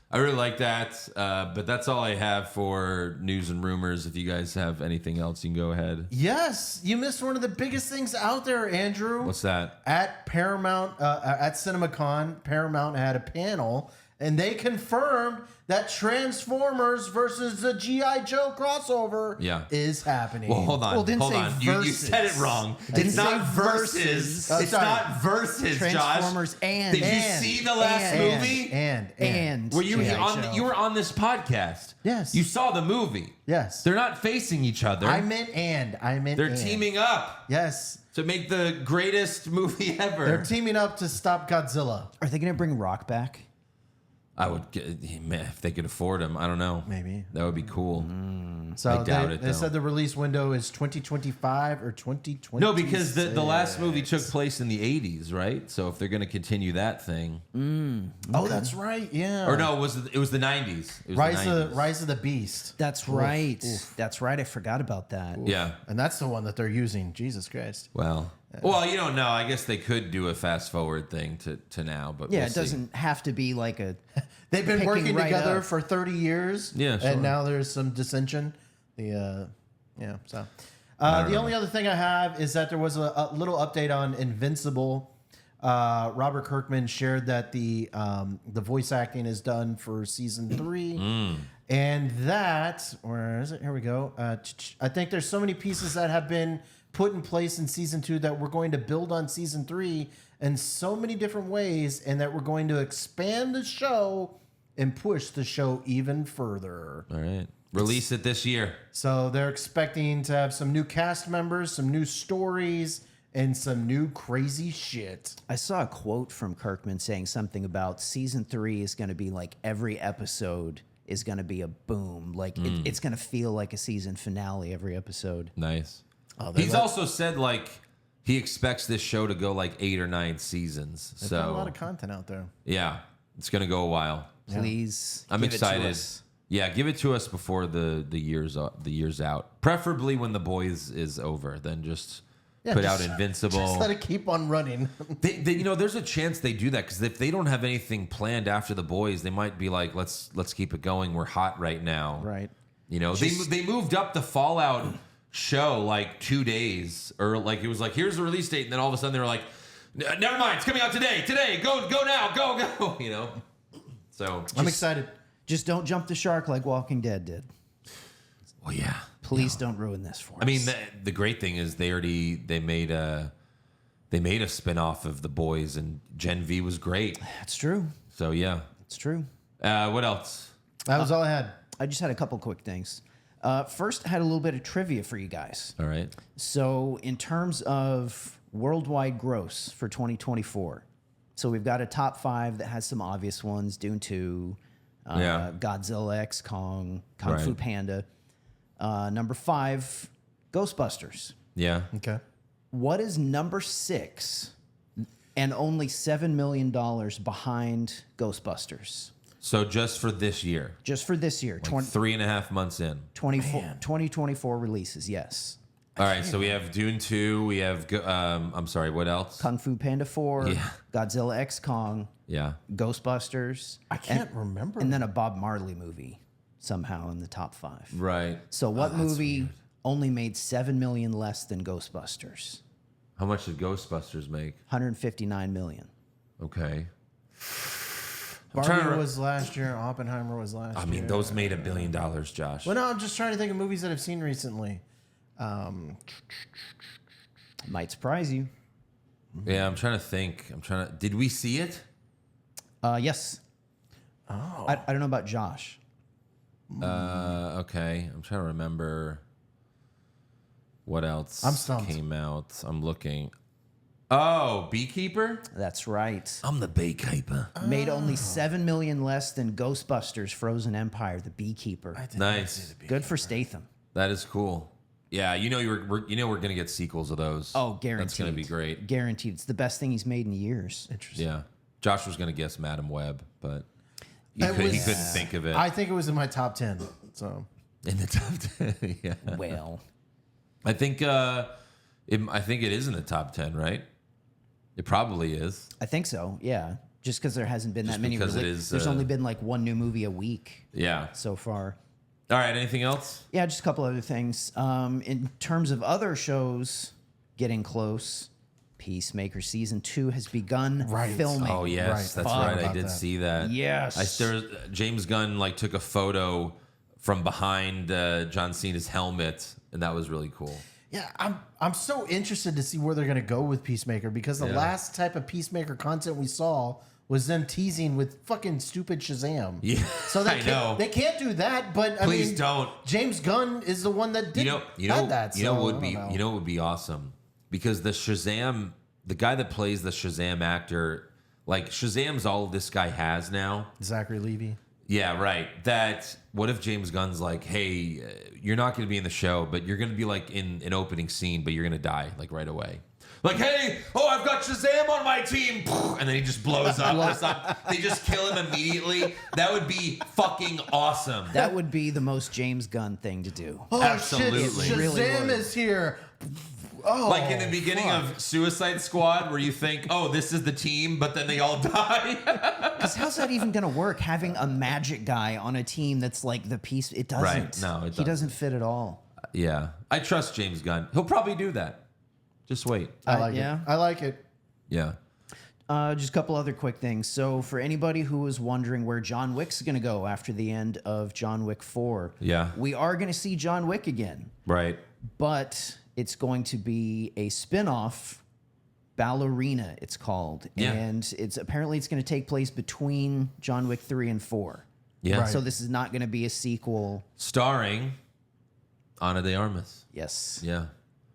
I really like that. But that's all I have for news and rumors. If you guys have anything else, you can go ahead. Yes, you missed one of the biggest things out there, Andrew. What's that? At Paramount, at CinemaCon, Paramount had a panel, and they confirmed that Transformers versus the G.I. Joe crossover is happening. Well, hold on. Well, didn't hold say on. You said it wrong. Didn't It's say not versus. versus. It's not versus, Transformers Josh. and Did you see the last movie? And Were you G.I. on? Joe. You were on this podcast. Yes. You saw the movie. Yes. They're not facing each other. I meant They're teaming up. Yes. To make the greatest movie ever. They're teaming up to stop Godzilla. Are they going to bring Rock back? I would get, man, if they could afford him. I don't know. Maybe. That would be cool. So I doubt it, they though. said the release window is 2025 or 2020. No, because the last movie took place in the 80s, right? So if they're going to continue that thing. Oh, that's right. Yeah. Or no, it was the 90s. It was Rise the 90s. of the Beast. That's right. That's right. I forgot about that. Yeah. And that's the one that they're using. Jesus Christ. Well, you don't know. I guess they could do a fast forward thing to now, but Yeah, we'll it see. doesn't have to be like a. They've been picking working right together up. for 30 years. Yeah, sure. And now there's some dissension. The only other thing I have is that there was a little update on Invincible. Robert Kirkman shared that the voice acting is done for season 3. And that, where is it? Here we go. I think there's so many pieces that have been put in place in season 2 that we're going to build on season 3 in so many different ways, and that we're going to expand the show and push the show even further. All right. Release it this year. So they're expecting to have some new cast members, some new stories, and some new crazy shit. I saw a quote from Kirkman saying something about season 3 is going to be like every episode is going to be a boom. Like it's going to feel like a season finale every episode. Nice. Oh, He's also said like he expects this show to go like 8 or 9 seasons. They've So got a lot of content out there. yeah, it's gonna go a while. Please, I'm give it to excited. us. Yeah, give it to us before the year's out. Preferably when The Boys is over. Then just put out Invincible. Just let it keep on running. They there's a chance they do that because if they don't have anything planned after The Boys, they might be like, let's keep it going. We're hot right now. Right. You know, they moved up the Fallout show like 2 days, or like it was like here's the release date, and then all of a sudden they were like, never mind, it's coming out today, go now, go. You know. So I'm excited. Just don't jump the shark like Walking Dead did. Well, yeah. Please don't ruin this for us. I mean, the great thing is they made a spinoff of The Boys, and Gen V was great. That's true. So yeah, It's true. what else? That was all I had. I just had a couple quick things. First, I had a little bit of trivia for you guys. All right. So, in terms of worldwide gross for 2024, so we've got a top 5 that has some obvious ones: Dune 2, Godzilla X Kong, Kung Fu Panda. Number 5, Ghostbusters. Yeah. Okay. What is number 6 and only $7 million behind Ghostbusters? So just for this year, Just for this year, like 3.5 months in. 2024 releases, yes. All right, so we have Dune 2. We have, I'm sorry, what else? Kung Fu Panda 4, Yeah. Godzilla X Kong, Yeah. Ghostbusters. I can't remember. And then a Bob Marley movie somehow in the top 5. Right. So what movie only made $7 million less than Ghostbusters? How much did Ghostbusters make? $159 million. Okay. Barbie was last year. Oppenheimer was last year. I mean, those made $1 billion, Josh. Well, no, I'm just trying to think of movies that I've seen recently. Might surprise you. Yeah, I'm trying to think. Did we see it? Yes. Oh. I don't know about Josh. Okay. I'm trying to remember what else I'm stumped. came out. I'm looking. Oh, Beekeeper? That's right. I'm the Beekeeper. Made only $7 million less than Ghostbusters Frozen Empire, The Beekeeper. Nice. Good for Statham. That is cool. Yeah, we're gonna get sequels of those. Oh, guaranteed. That's gonna be great. Guaranteed. It's the best thing he's made in years. Interesting. Yeah, Josh was gonna guess Madam Web, but he couldn't think of it. I think it was in my top 10. So in the top 10, yeah. Well, I think it is in the top 10, right? It probably is. I think so. Yeah, just because there hasn't been that many. because it is, there's only been like one new movie a week. Yeah. So far. All right. Anything else? Yeah, just a couple other things. In terms of other shows getting close, Peacemaker season 2 has begun filming. Oh yes, that's right. I did see that. Yes. James Gunn took a photo from behind John Cena's helmet, and that was really cool. yeah, I'm so interested to see where they're gonna go with Peacemaker because the last type of Peacemaker content we saw was them teasing with fucking stupid Shazam. Yeah, so they can't do that. But please don't. James Gunn is the one that did that. You know what would be awesome, because the Shazam, the guy that plays the Shazam actor, like Shazam's all this guy has now. Zachary Levi. Yeah, right. What if James Gunn's like, hey, you're not going to be in the show, but you're going to be like in an opening scene, but you're going to die like right away. Like, hey, I've got Shazam on my team. And then he just blows up. They just kill him immediately. That would be fucking awesome. That would be the most James Gunn thing to do. Oh, absolutely. Shit, Shazam is here. Oh, like in the beginning of Suicide Squad, where you think, oh, this is the team, but then they all die. Because how's that even going to work? Having a magic guy on a team that's like the piece, it doesn't. Right. No, he doesn't fit at all. Yeah. I trust James Gunn. He'll probably do that. Just wait. I like it. I like it. Yeah. Just a couple other quick things. So for anybody who was wondering where John Wick's going to go after the end of John Wick 4, we are going to see John Wick again. Right. But it's going to be a spin-off, Ballerina, it's called. Yeah. And it's going to take place between John Wick 3 and 4. Yeah. So this is not going to be a sequel. Starring Ana de Armas. Yes. Yeah.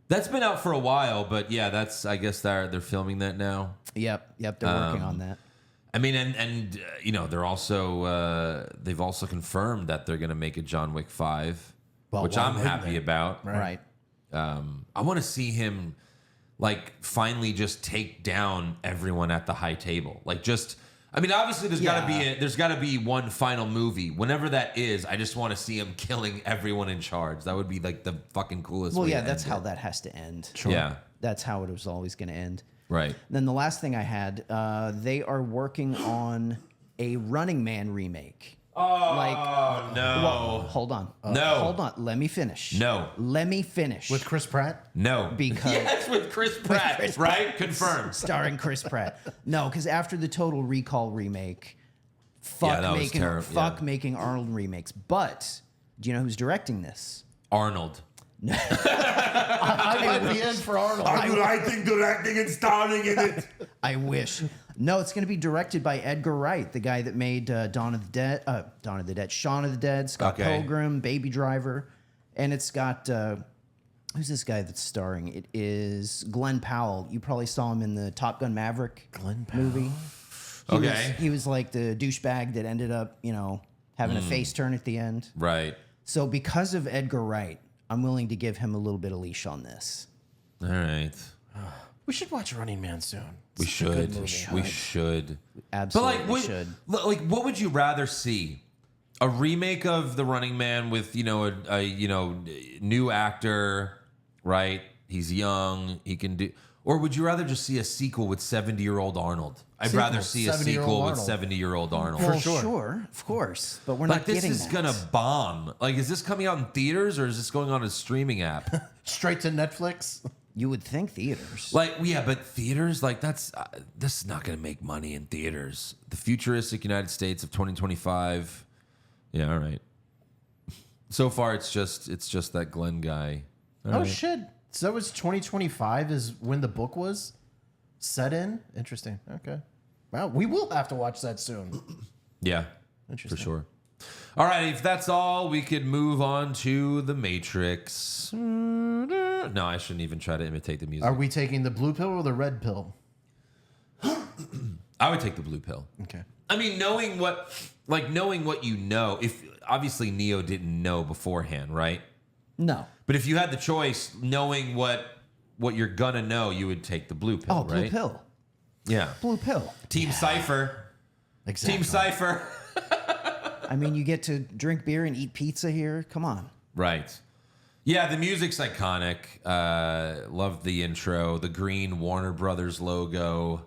That's been out for a while, but yeah, I guess they're filming that now. Yep, they're working on that. I mean, and they're also they've also confirmed that they're going to make a John Wick 5, which I'm happy about. Right. I want to see him finally just take down everyone at the high table. Obviously there's got to be one final movie. Whenever that is, I just want to see him killing everyone in charge. That would be the fucking coolest. Well, yeah, that's how that has to end. Sure. Yeah, that's how it was always going to end. Right. And then the last thing I had, they are working on a Running Man remake. Oh, no. Well, hold on. No. Hold on. Let me finish. No. Let me finish. With Chris Pratt? No. Because yes, with Chris Pratt, right? Confirmed. Starring Chris Pratt. No, because after the Total Recall remake, fuck making Arnold remakes. But do you know who's directing this? Arnold. I might be in for Arnold. I think directing and starring in it. I wish. No, it's going to be directed by Edgar Wright, the guy that made Shaun of the Dead, Scott Pilgrim, Baby Driver, and it's got who's this guy that's starring? It is Glenn Powell. You probably saw him in the Top Gun Maverick movie. He was like the douchebag that ended up, having a face turn at the end. Right. So because of Edgar Wright, I'm willing to give him a little bit of leash on this. All right. We should watch Running Man soon. We should. Absolutely should. What would you rather see? A remake of The Running Man with, a new actor, right? He's young. He can do... Or would you rather just see a sequel with 70-year-old Arnold? I'd rather see a sequel with 70-year-old Arnold. Well, sure, of course. But we're not getting that. This is going to bomb. Is this coming out in theaters or is this going on a streaming app? Straight to Netflix? You would think theaters. But theaters, this is not going to make money in theaters. The futuristic United States of 2025. Yeah, all right. So far, it's just that Glenn guy. All right. Shit. So it's 2025 is when the book was set in? Interesting. Okay. Wow, we will have to watch that soon. Yeah, interesting. For sure. All right, if that's all, we could move on to The Matrix. No, I shouldn't even try to imitate the music. Are we taking the blue pill or the red pill? I would take the blue pill. Okay. I mean, knowing what you know, if obviously Neo didn't know beforehand, right? No. But if you had the choice, knowing what you're gonna know, you would take the blue pill, Oh, blue right? pill. Yeah. Blue pill. Team Cypher. Exactly. Team Cypher. I mean, you get to drink beer and eat pizza here. Come on. Right. Yeah, the music's iconic. Love the intro. The green Warner Brothers logo.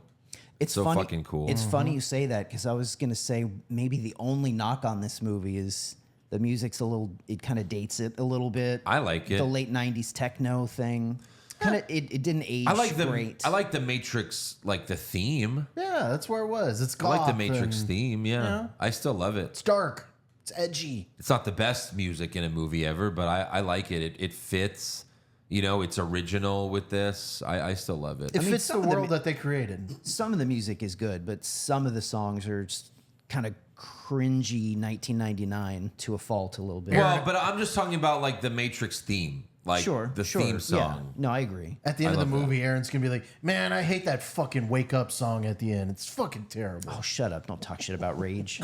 It's so funny. fucking cool. It's funny you say that because I was going to say maybe the only knock on this movie is the music's a little, it kind of dates it a little bit. I like it. The late 90s techno thing. Kind of, it didn't age great. I like the Matrix, like the theme. Yeah, that's where it was. It's I like the goth Matrix and, theme. Yeah. you know, I still love it. it's dark. It's edgy. It's not the best music in a movie ever, but I like it. It fits. You know, it's original with this. I still love it. It fits the world that they created. Some of the music is good, but some of the songs are just kind of cringy 1999 to a fault a little bit. Well, but I'm just talking about like the Matrix theme. Like the theme song. Yeah. No, I agree. At the end of the movie, Aaron's going to be like, man, I hate that fucking wake up song at the end. It's fucking terrible. Oh, shut up. Don't talk shit about Rage.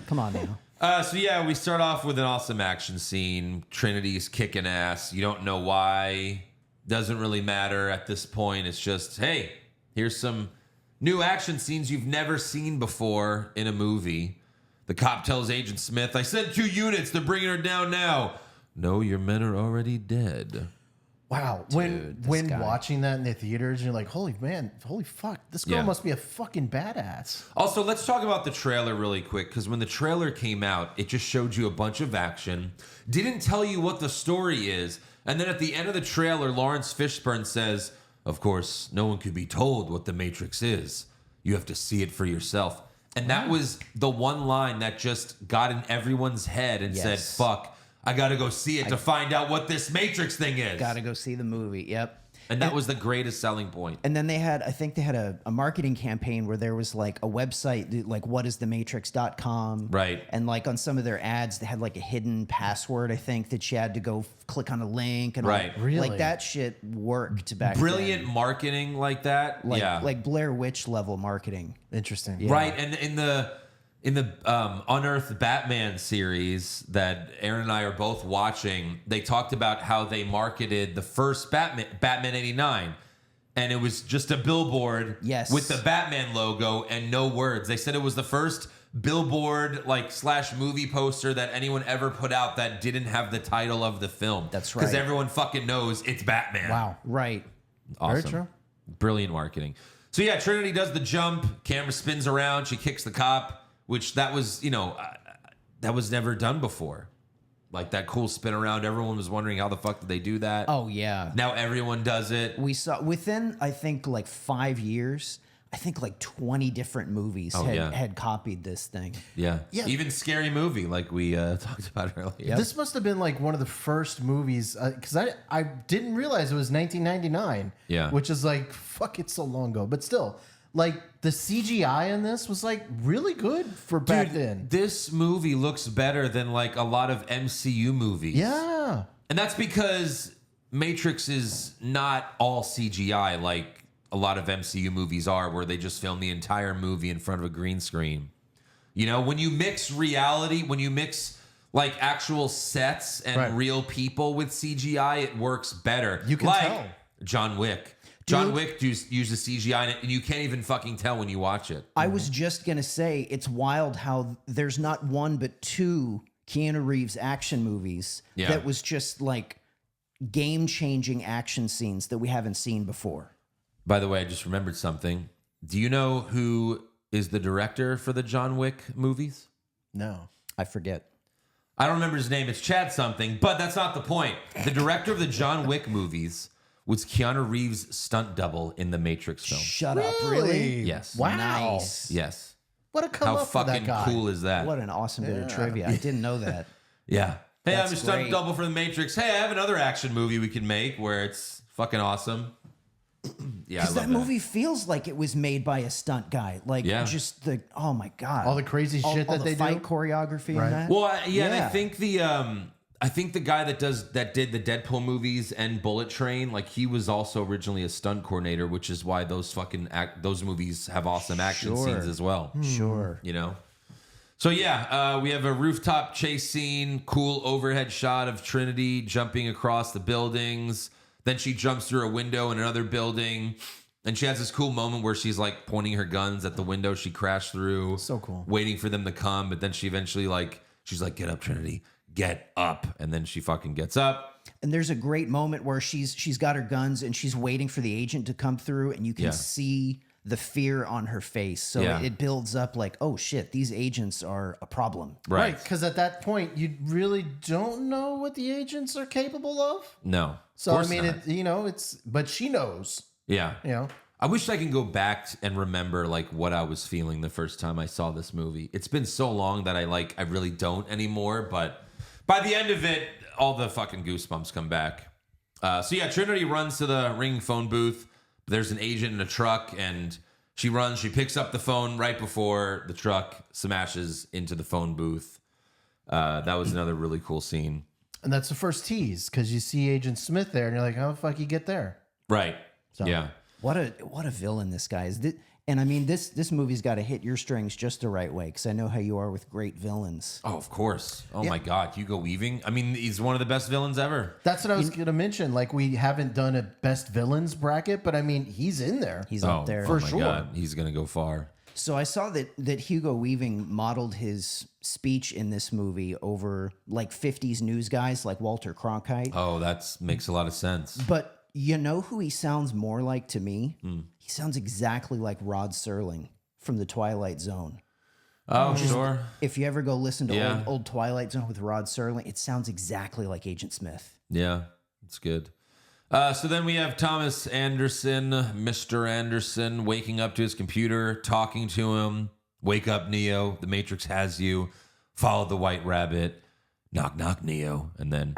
Come on now. So yeah, we start off with an awesome action scene. Trinity's kicking ass. You don't know why. Doesn't really matter at this point. It's just, hey, here's some new action scenes you've never seen before in a movie. The cop tells Agent Smith, I sent 2 units. They're bringing her down now. No, your men are already dead. Wow. Dude, when watching that in the theaters, you're like, holy fuck. This girl must be a fucking badass. Also, let's talk about the trailer really quick, because when the trailer came out, it just showed you a bunch of action, didn't tell you what the story is, and then at the end of the trailer, Lawrence Fishburne says, of course, no one could be told what the Matrix is. You have to see it for yourself. And that was the one line that just got in everyone's head and said, fuck, I got to go see it to find out what this Matrix thing is. Got to go see the movie. Yep. And that was the greatest selling point. And then I think they had a marketing campaign where there was like a website, like whatisthematrix.com. Right. And like on some of their ads, they had like a hidden password, I think, that you had to go click on a link. And right. Like that shit worked back Brilliant then. marketing like that. Like Blair Witch level marketing. Interesting. Yeah. Right. And in the Unearthed Batman series that Aaron and I are both watching, they talked about how they marketed the first Batman 89. And it was just a billboard with the Batman logo and no words. They said it was the first billboard / movie poster that anyone ever put out that didn't have the title of the film. That's right. Because everyone fucking knows it's Batman. Wow. Right. Awesome. Very true. Brilliant marketing. So yeah, Trinity does the jump. Camera spins around. She kicks the cop. Which that was, that was never done before. Like that cool spin around. Everyone was wondering how the fuck did they do that? Oh, yeah. Now everyone does it. We saw within, I think, like 5 years, I think like 20 different movies had copied this thing. Yeah. Even Scary Movie, like we talked about earlier. Yep. This must have been like one of the first movies, because I didn't realize it was 1999. Yeah. Which is like, fuck, it's so long ago. But still, like the CGI in this was like really good for back then. This movie looks better than like a lot of MCU movies. Yeah. And that's because Matrix is not all CGI like a lot of MCU movies are, where they just film the entire movie in front of a green screen. You know, when you mix reality, when you mix like actual sets and real people with CGI, it works better. You can tell. John Wick. John Wick uses CGI in it, and you can't even fucking tell when you watch it. I was just going to say, it's wild how there's not one but 2 Keanu Reeves action movies that was just like game-changing action scenes that we haven't seen before. By the way, I just remembered something. Do you know who is the director for the John Wick movies? No. I forget. I don't remember his name. It's Chad something, but that's not the point. The director of the John Wick movies was Keanu Reeves' stunt double in the Matrix film. Shut up, really? Yes. Wow. Nice. Yes. What a come How up for that fucking guy. cool is that? What an awesome bit of trivia. I didn't know that. Yeah. Hey, That's I'm a stunt great. double for the Matrix. Hey, I have another action movie we can make where it's fucking awesome. Yeah, I Because love that movie feels like it was made by a stunt guy. Like just the, oh my God. All the crazy shit that the they fight do. choreography and that. Well, and I think the guy that did the Deadpool movies and Bullet Train, like he was also originally a stunt coordinator, which is why those fucking those movies have awesome action scenes as well. Sure. You know? So yeah, we have a rooftop chase scene, cool overhead shot of Trinity jumping across the buildings. Then she jumps through a window in another building. And she has this cool moment where she's like pointing her guns at the window she crashed through. So cool. Waiting for them to come. But then she eventually she's like, get up, Trinity. Get up. And then she fucking gets up. And there's a great moment where she's got her guns and she's waiting for the agent to come through, and you can see the fear on her face. So it builds up like, oh shit, these agents are a problem. Right. Because at that point, you really don't know what the agents are capable of. No. So, I mean, but she knows. Yeah. You know, I wish I can go back and remember like what I was feeling the first time I saw this movie. It's been so long that I really don't anymore. But by the end of it, all the fucking goosebumps come back. So yeah, Trinity runs to the ringing phone booth. There's an agent in a truck, and she runs. She picks up the phone right before the truck smashes into the phone booth. That was another really cool scene. And that's the first tease, because you see Agent Smith there, and you're like, how the fuck you get there? Right. So, yeah. What a villain this guy is. And I mean, this movie's got to hit your strings just the right way, because I know how you are with great villains. Oh, of course. Oh my God, Hugo Weaving. I mean, he's one of the best villains ever. That's what I was going to mention. Like, we haven't done a best villains bracket, but I mean, he's in there. He's up there for my sure. God, he's gonna go far. So I saw that Hugo Weaving modeled his speech in this movie over like 50s news guys like Walter Cronkite. Oh, that makes a lot of sense. But you know who he sounds more like to me? He sounds exactly like Rod Serling from the Twilight Zone. Oh, sure. If you ever go listen to old Twilight Zone with Rod Serling, it sounds exactly like Agent Smith. Yeah, it's good. So then we have Thomas Anderson, Mr. Anderson, waking up to his computer, talking to him. Wake up, Neo. The Matrix has you. Follow the White Rabbit. Knock, knock, Neo. And then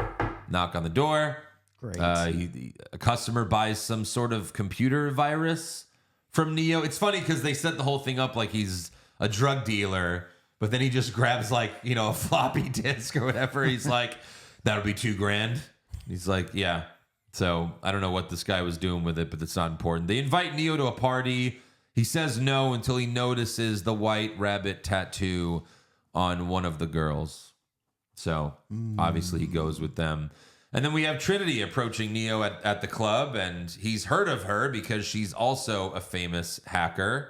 knock on the door. Great. A customer buys some sort of computer virus from Neo. It's funny because they set the whole thing up like he's a drug dealer, but then he just grabs like, a floppy disk or whatever. He's like, that'll be $2,000. He's like, yeah. So I don't know what this guy was doing with it, but it's not important. They invite Neo to a party. He says no until he notices the white rabbit tattoo on one of the girls. So obviously he goes with them. And then we have Trinity approaching Neo at the club, and he's heard of her because she's also a famous hacker.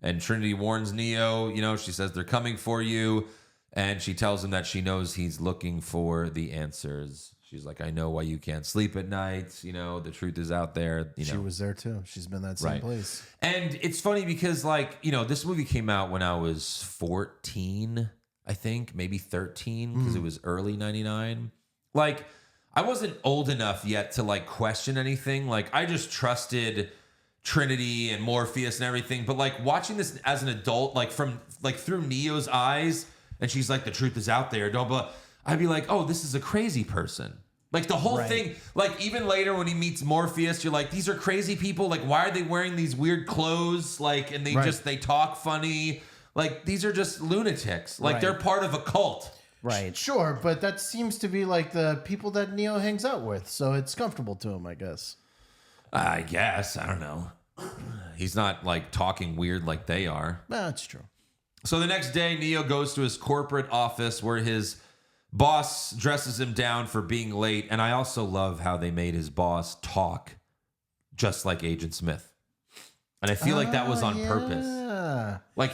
And Trinity warns Neo, she says they're coming for you. And she tells him that she knows he's looking for the answers. She's like, I know why you can't sleep at night. The truth is out there. She was there too. She's been that same place. And it's funny because this movie came out when I was 14, I think, maybe 13, because it was early 99. I wasn't old enough yet to question anything. I just trusted Trinity and Morpheus and everything. But watching this as an adult, from through Neo's eyes, and she's like, the truth is out there. Don't blah. I'd be like, oh, this is a crazy person. The whole thing, even later when he meets Morpheus, you're like, these are crazy people. Why are they wearing these weird clothes? And they talk funny. These are just lunatics. They're part of a cult. Right. Sure, but that seems to be the people that Neo hangs out with. So it's comfortable to him, I guess. I guess. I don't know. He's not talking weird like they are. That's true. So the next day, Neo goes to his corporate office where his boss dresses him down for being late. And I also love how they made his boss talk just like Agent Smith. And I feel like that was on purpose.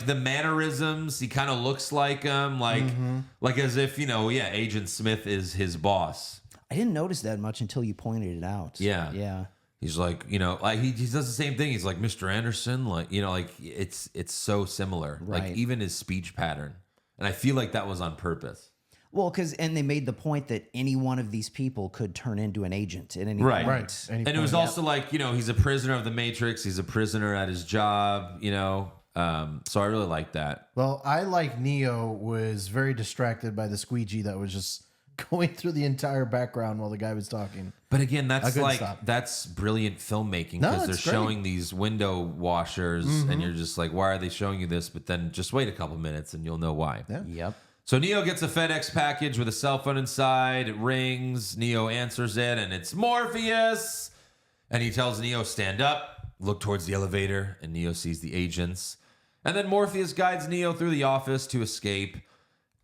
The mannerisms, he kind of looks like him, as if, Agent Smith is his boss. I didn't notice that much until you pointed it out. Yeah. Yeah. He's like, he does the same thing. He's like, Mr. Anderson, it's so similar. Right. Even his speech pattern. And I feel like that was on purpose. Well, and they made the point that any one of these people could turn into an agent at any point. Right. And it was also he's a prisoner of the Matrix. He's a prisoner at his job, So I really like that. Well, I like Neo was very distracted by the squeegee that was just going through the entire background while the guy was talking. But again, that's brilliant filmmaking because they're showing these window washers and you're just like, why are they showing you this? But then just wait a couple minutes and you'll know why. Yeah. Yep. So Neo gets a FedEx package with a cell phone inside. It rings. Neo answers it, and it's Morpheus. And he tells Neo, stand up, look towards the elevator, and Neo sees the agents. And then Morpheus guides Neo through the office to escape.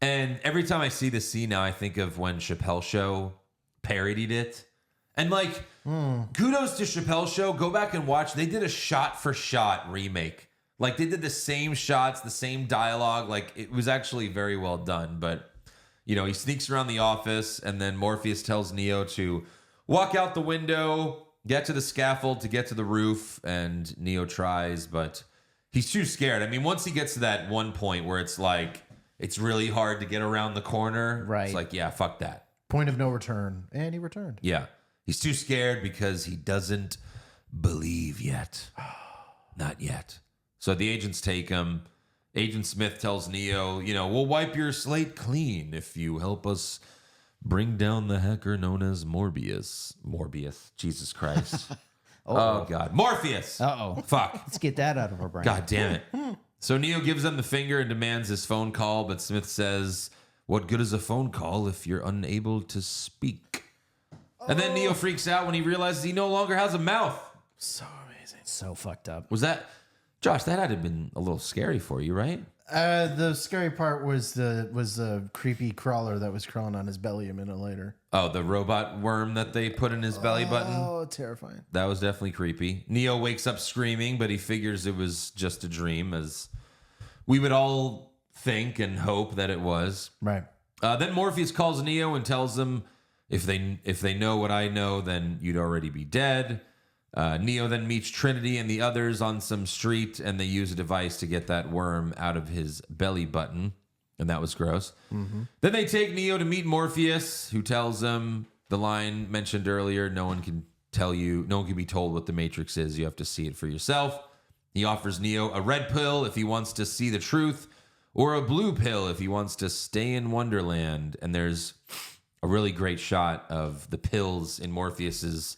And every time I see this scene now, I think of when Chappelle Show parodied it. And like, kudos to Chappelle Show. Go back and watch. They did a shot-for-shot remake. Like, they did the same shots, the same dialogue. Like, it was actually very well done. But, you know, he sneaks around the office, and then Morpheus tells Neo to walk out the window, get to the scaffold to get to the roof, and Neo tries, but he's too scared. I mean, once he gets to that one point where it's like, it's really hard to get around the corner. Right. It's like, yeah, fuck that. Point of no return. And he returned. Yeah. He's too scared because he doesn't believe yet. Not yet. So the agents take him. Agent Smith tells Neo, you know, we'll wipe your slate clean if you help us bring down the hacker known as Morbius. Morbius. Jesus Christ. Oh, God. Morpheus. Uh-oh. Fuck. Let's get that out of our brain. God damn it. So Neo gives them the finger and demands his phone call, but Smith says, what good is a phone call if you're unable to speak? And then Neo freaks out when he realizes he no longer has a mouth. So amazing. So fucked up. Was that, Josh, that had to have been a little scary for you, right? The scary part was the creepy crawler that was crawling on his belly a minute later. Oh, the robot worm that they put in his belly button? Oh, terrifying. That was definitely creepy. Neo wakes up screaming, but he figures it was just a dream, as we would all think and hope that it was. Right. Then Morpheus calls Neo and tells him, if they know what I know, then you'd already be dead. Neo then meets Trinity and the others on some street, and they use a device to get that worm out of his belly button, and that was gross. Mm-hmm. Then they take Neo to meet Morpheus, who tells him the line mentioned earlier, no one can be told what the Matrix is. You have to see it for yourself. He offers Neo a red pill if he wants to see the truth, or a blue pill if he wants to stay in Wonderland. And there's a really great shot of the pills in Morpheus's,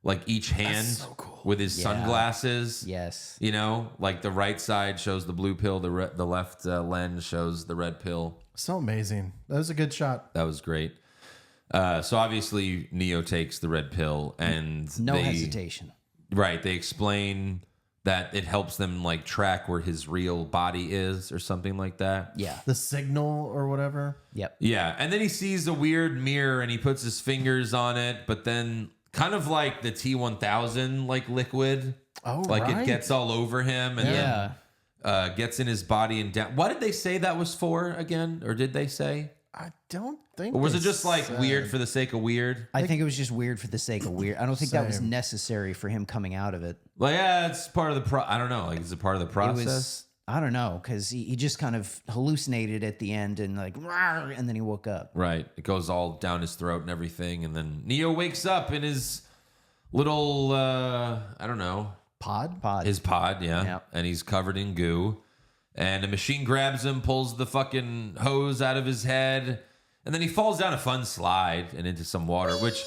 like, each hand so cool. With his sunglasses. Yes. You know, like the right side shows the blue pill, the left lens shows the red pill. So amazing. That was a good shot. That was great. So obviously Neo takes the red pill, and no hesitation. Right. They explain that it helps them like track where his real body is or something like that. Yeah. The signal or whatever. Yep. Yeah. And then he sees a weird mirror and he puts his fingers on it, but then kind of like the T-1000 like liquid. Oh, like right. it gets all over him and then gets in his body and down. What did they say that was for again? Or did they say? I don't think. Or was it just like weird for the sake of weird? I think it was just weird for the sake of weird. I don't think that was necessary for him coming out of it. Like, yeah, it's part of the I don't know. Like, is it part of the process? I don't know, because he just kind of hallucinated at the end and like, and then he woke up. Right. It goes all down his throat and everything. And then Neo wakes up in his little, I don't know. Pod? His pod, yeah. Yep. And he's covered in goo. And a machine grabs him, pulls the fucking hose out of his head. And then he falls down a fun slide and into some water, which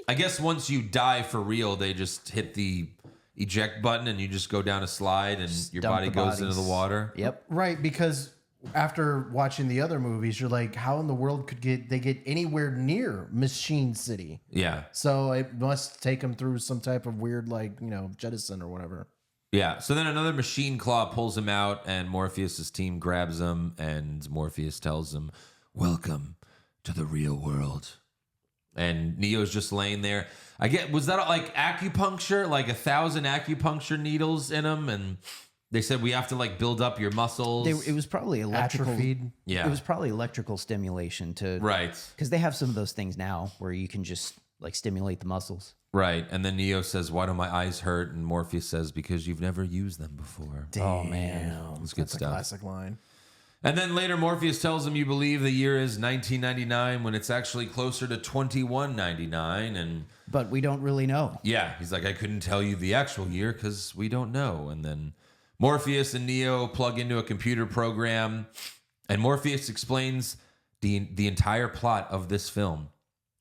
I guess once you die for real, they just hit the eject button and you just go down a slide and your body goes into the water. Yep. Right, because after watching the other movies, you're like, how in the world could they get anywhere near Machine City? Yeah. So it must take them through some type of weird, like, jettison or whatever. Yeah. So then another machine claw pulls him out and Morpheus's team grabs him and Morpheus tells him, welcome to the real world. And Neo's just laying there. Was that like acupuncture? Like 1,000 acupuncture needles in him? And they said we have to like build up your muscles. It was probably electrical. Atrophied. Yeah. It was probably electrical stimulation to. Right. Because they have some of those things now where you can just like stimulate the muscles. Right. And then Neo says, why do my eyes hurt? And Morpheus says, because you've never used them before. Damn. Oh, man. That's good stuff. A classic line. And then later Morpheus tells him you believe the year is 1999 when it's actually closer to 2199. But we don't really know. Yeah. He's like, I couldn't tell you the actual year because we don't know. And then Morpheus and Neo plug into a computer program and Morpheus explains the entire plot of this film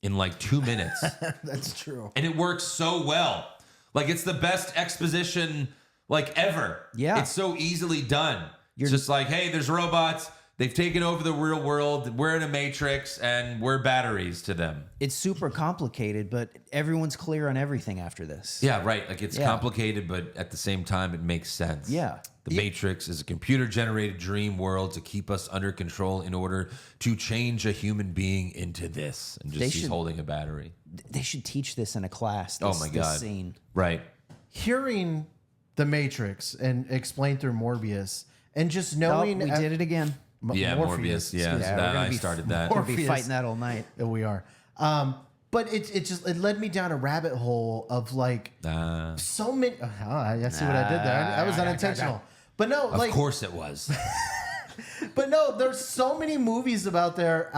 in like 2 minutes. That's true. And it works so well. Like it's the best exposition like ever. Yeah. It's so easily done. It's just like, hey, there's robots. They've taken over the real world. We're in a matrix, and we're batteries to them. It's super complicated, but everyone's clear on everything after this. Yeah, right. Like, it's complicated, but at the same time, it makes sense. Yeah. The Matrix is a computer-generated dream world to keep us under control in order to change a human being into this. And just he's holding a battery. They should teach this in a class. Oh my God. This scene. Right. Hearing the Matrix and explained through Morbius, and just knowing we did it again. Morbius. Yeah, I started that. We'll be fighting that all night. Yeah, we are. But it led me down a rabbit hole of like so many. I see what I did there. I was unintentional. But no, of course it was. But no, there's so many movies out there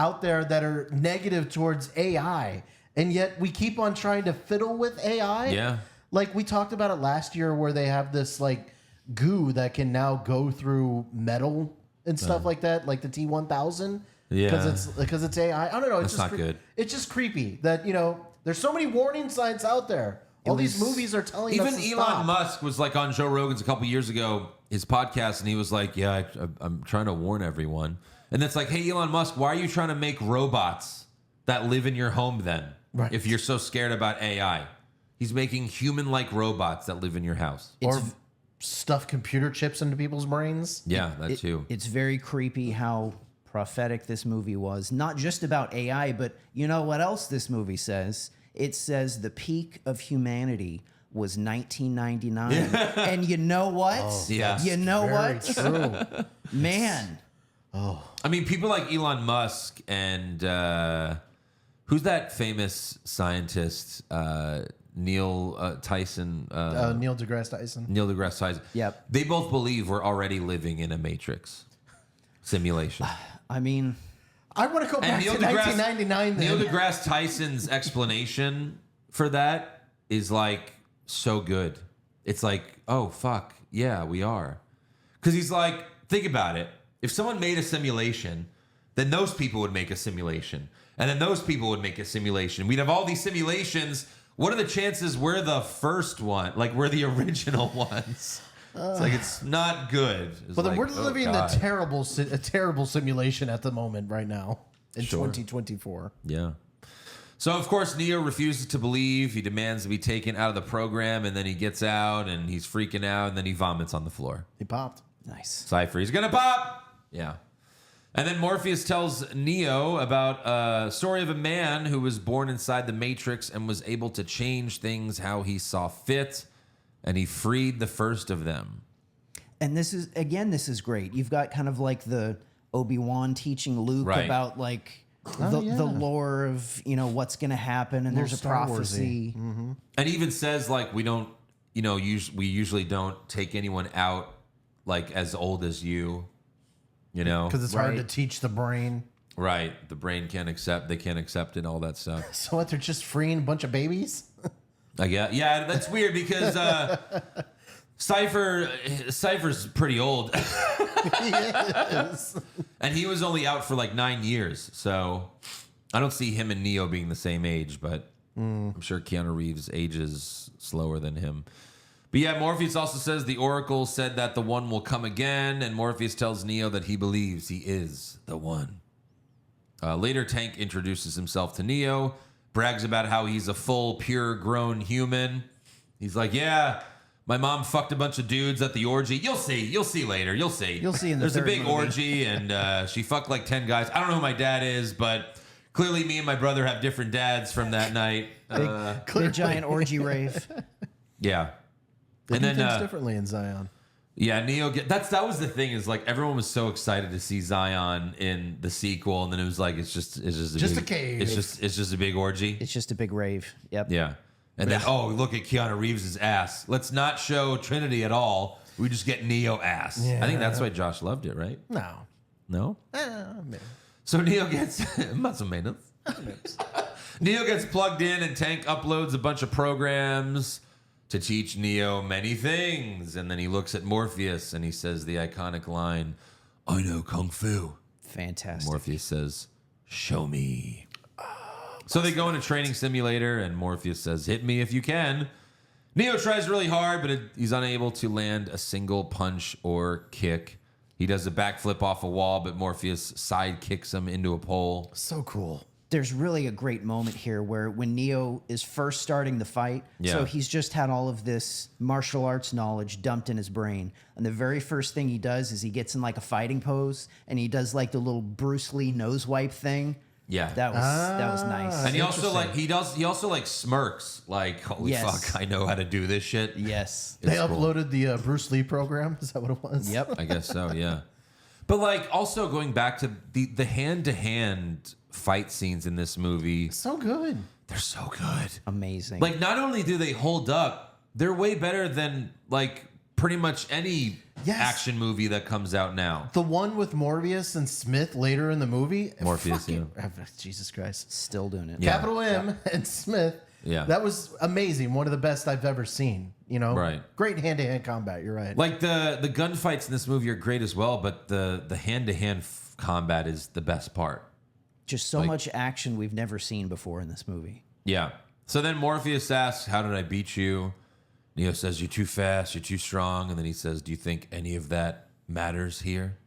that are negative towards AI, and yet we keep on trying to fiddle with AI. Yeah. Like we talked about it last year, where they have this like goo that can now go through metal and stuff like that, like the T-1000. Yeah. Because it's AI. I don't know. It's That's just not good. It's just creepy that there's so many warning signs out there. All these movies are telling us to Even Elon stop. Musk was like on Joe Rogan's a couple years ago, his podcast, and he was like, "Yeah, I'm trying to warn everyone." And it's like, "Hey, Elon Musk, why are you trying to make robots that live in your home then? Right. If you're so scared about AI." He's making human-like robots that live in your house. Or stuff computer chips into people's brains. Yeah, that too. It's very creepy how prophetic this movie was. Not just about AI, but you know what else this movie says? It says the peak of humanity was 1999. And you know what? Yeah. You know Very what? true. Man. I mean, people like Elon Musk and who's that famous scientist? Neil Tyson. Neil deGrasse Tyson. Neil deGrasse Tyson. Yep. They both believe we're already living in a matrix simulation. I mean, I want to go back to 1999 then. Neil deGrasse Tyson's explanation for that is like so good. It's like, oh, fuck. Yeah, we are. Because he's like, think about it. If someone made a simulation, then those people would make a simulation. And then those people would make a simulation. We'd have all these simulations. What are the chances we're the first one? Like, we're the original ones. It's like, it's not good. It's But then like, we're living in God. a terrible simulation at the moment right now in Sure. 2024. Yeah. So, of course, Neo refuses to believe. He demands to be taken out of the program, and then he gets out, and he's freaking out, and then he vomits on the floor. He popped. nice. Cypher, he's gonna pop! Yeah. And then Morpheus tells Neo about a story of a man who was born inside the Matrix and was able to change things how he saw fit, and he freed the first of them. And this is great. You've got kind of like the Obi-Wan teaching Luke Right. about like the lore of, what's going to happen, and there's a Star prophecy. Mm-hmm. And even says, like, we don't, we usually don't take anyone out, like, as old as you, Because it's hard Right. to teach the brain. Right. The brain can't accept it, all that stuff. So what, they're just freeing a bunch of babies? Yeah, that's weird because Cypher's pretty old. He is. And he was only out for like 9 years. So I don't see him and Neo being the same age, but I'm sure Keanu Reeves ages slower than him. But yeah, Morpheus also says the Oracle said that the One will come again, and Morpheus tells Neo that he believes he is the One. Later, Tank introduces himself to Neo, brags about how he's a full, pure, grown human. He's like, yeah, my mom fucked a bunch of dudes at the orgy. You'll see later. You'll see. You'll see in the There's a third big movie. orgy, and she fucked like 10 guys. I don't know who my dad is, but clearly me and my brother have different dads from that night. Big giant orgy rave. Yeah. They And do then, things differently in Zion. yeah, Neo. That was the thing, is like everyone was so excited to see Zion in the sequel, and then it was like it's just a cave. It's just a big orgy. It's just a big rave. Yep. Yeah, and then look at Keanu Reeves' ass. Let's not show Trinity at all. We just get Neo ass. Yeah. I think that's why Josh loved it, right? No. No. So Neo gets muscle maintenance. Neo gets plugged in, and Tank uploads a bunch of programs to teach Neo many things. And then he looks at Morpheus and he says the iconic line, "I know Kung Fu." Fantastic. Morpheus says, "Show me." So they go in a training simulator and Morpheus says, "Hit me if you can." Neo tries really hard, but he's unable to land a single punch or kick. He does a backflip off a wall, but Morpheus side kicks him into a pole. So cool. There's really a great moment here where when Neo is first starting the fight, so he's just had all of this martial arts knowledge dumped in his brain. And the very first thing he does is he gets in like a fighting pose and he does like the little Bruce Lee nose wipe thing. Yeah. That was nice. And he also like smirks like, holy fuck, I know how to do this shit. Yes. They uploaded the Bruce Lee program. Is that what it was? Yep. I guess so, yeah. But like also going back to the hand-to-hand fight scenes in this movie. So good. They're so good. Amazing. Like not only do they hold up, they're way better than like pretty much any action movie that comes out now. The one with Morbius and Smith later in the movie. Morpheus, Jesus Christ. Still doing it. Yeah. Capital M and Smith. Yeah. That was amazing. One of the best I've ever seen. You know? Right. Great hand-to-hand combat. You're right. Like the gunfights in this movie are great as well, but the hand-to-hand combat is the best part. Just so much action we've never seen before in this movie. Yeah. So then Morpheus asks, how did I beat you? Neo says, you're too fast, you're too strong. And then he says, do you think any of that matters here?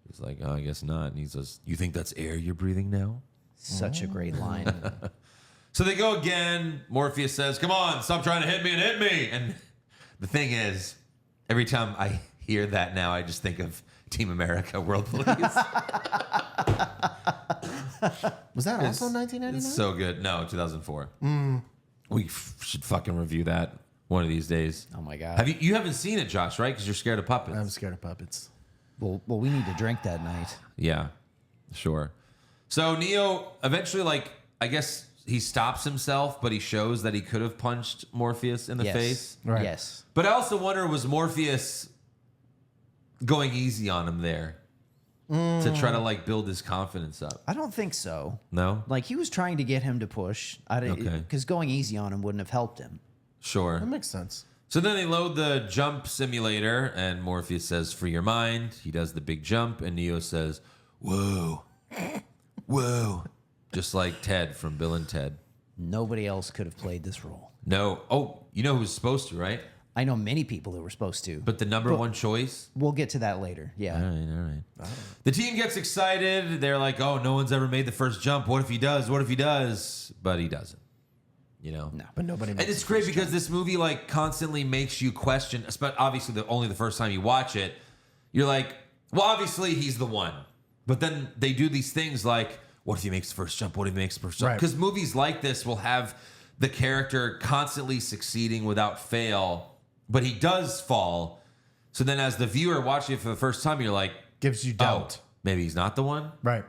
He's like, oh, I guess not. And he says, you think that's air you're breathing now? Such a great line. So they go again. Morpheus says, come on, stop trying to hit me and hit me. And the thing is, every time I hear that now, I just think of Team America World Police. Was that also 1999? It's so good. No, 2004. We should fucking review that one of these days. Oh my God. Have you haven't seen it, Josh, right? Because you're scared of puppets. I'm scared of puppets. Well, we need to drink that night. Yeah, sure. So Neo eventually, like, I guess he stops himself, but he shows that he could have punched Morpheus in the face. Right. Yes. But I also wonder, was Morpheus going easy on him there to try to like build his confidence up? I don't think so. No? Like he was trying to get him to push. Okay. Because going easy on him wouldn't have helped him. Sure. That makes sense. So then they load the jump simulator, and Morpheus says, free your mind. He does the big jump, and Neo says, whoa, whoa. Just like Ted from Bill and Ted. Nobody else could have played this role. No. Oh, you know who was supposed to, right? I know many people who were supposed to. But the number one choice? We'll get to that later. Yeah. All right. The team gets excited. They're like, oh, no one's ever made the first jump. What if he does? What if he does? But he doesn't. You know? No. But nobody makes And it's great because this movie like constantly makes you question, obviously only the first time you watch it, you're like, well, obviously he's the one. But then they do these things like, what if he makes the first jump? What if he makes the first jump? Because movies like this will have the character constantly succeeding without fail, but he does fall. So then as the viewer watching it for the first time, you're like, gives you doubt. Oh, maybe he's not the one. Right.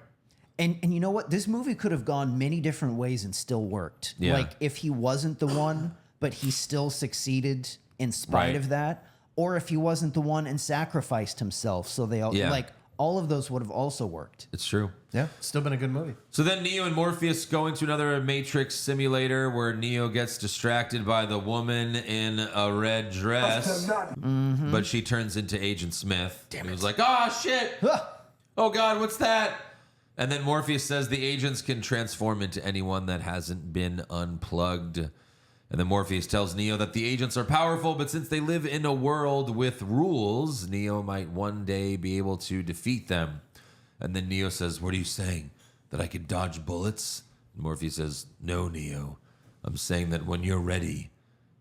And you know what? This movie could have gone many different ways and still worked. Yeah. Like if he wasn't the one, but he still succeeded in spite of that, or if he wasn't the one and sacrificed himself. So they all like all of those would have also worked. It's true. Yeah, still been a good movie. So then Neo and Morpheus go into another Matrix simulator where Neo gets distracted by the woman in a red dress, but she turns into Agent Smith. Damn it. He was like, oh, shit. Oh, God, what's that? And then Morpheus says the agents can transform into anyone that hasn't been unplugged. And then Morpheus tells Neo that the agents are powerful, but since they live in a world with rules, Neo might one day be able to defeat them. And then Neo says, what are you saying? That I can dodge bullets? And Morpheus says, no, Neo. I'm saying that when you're ready,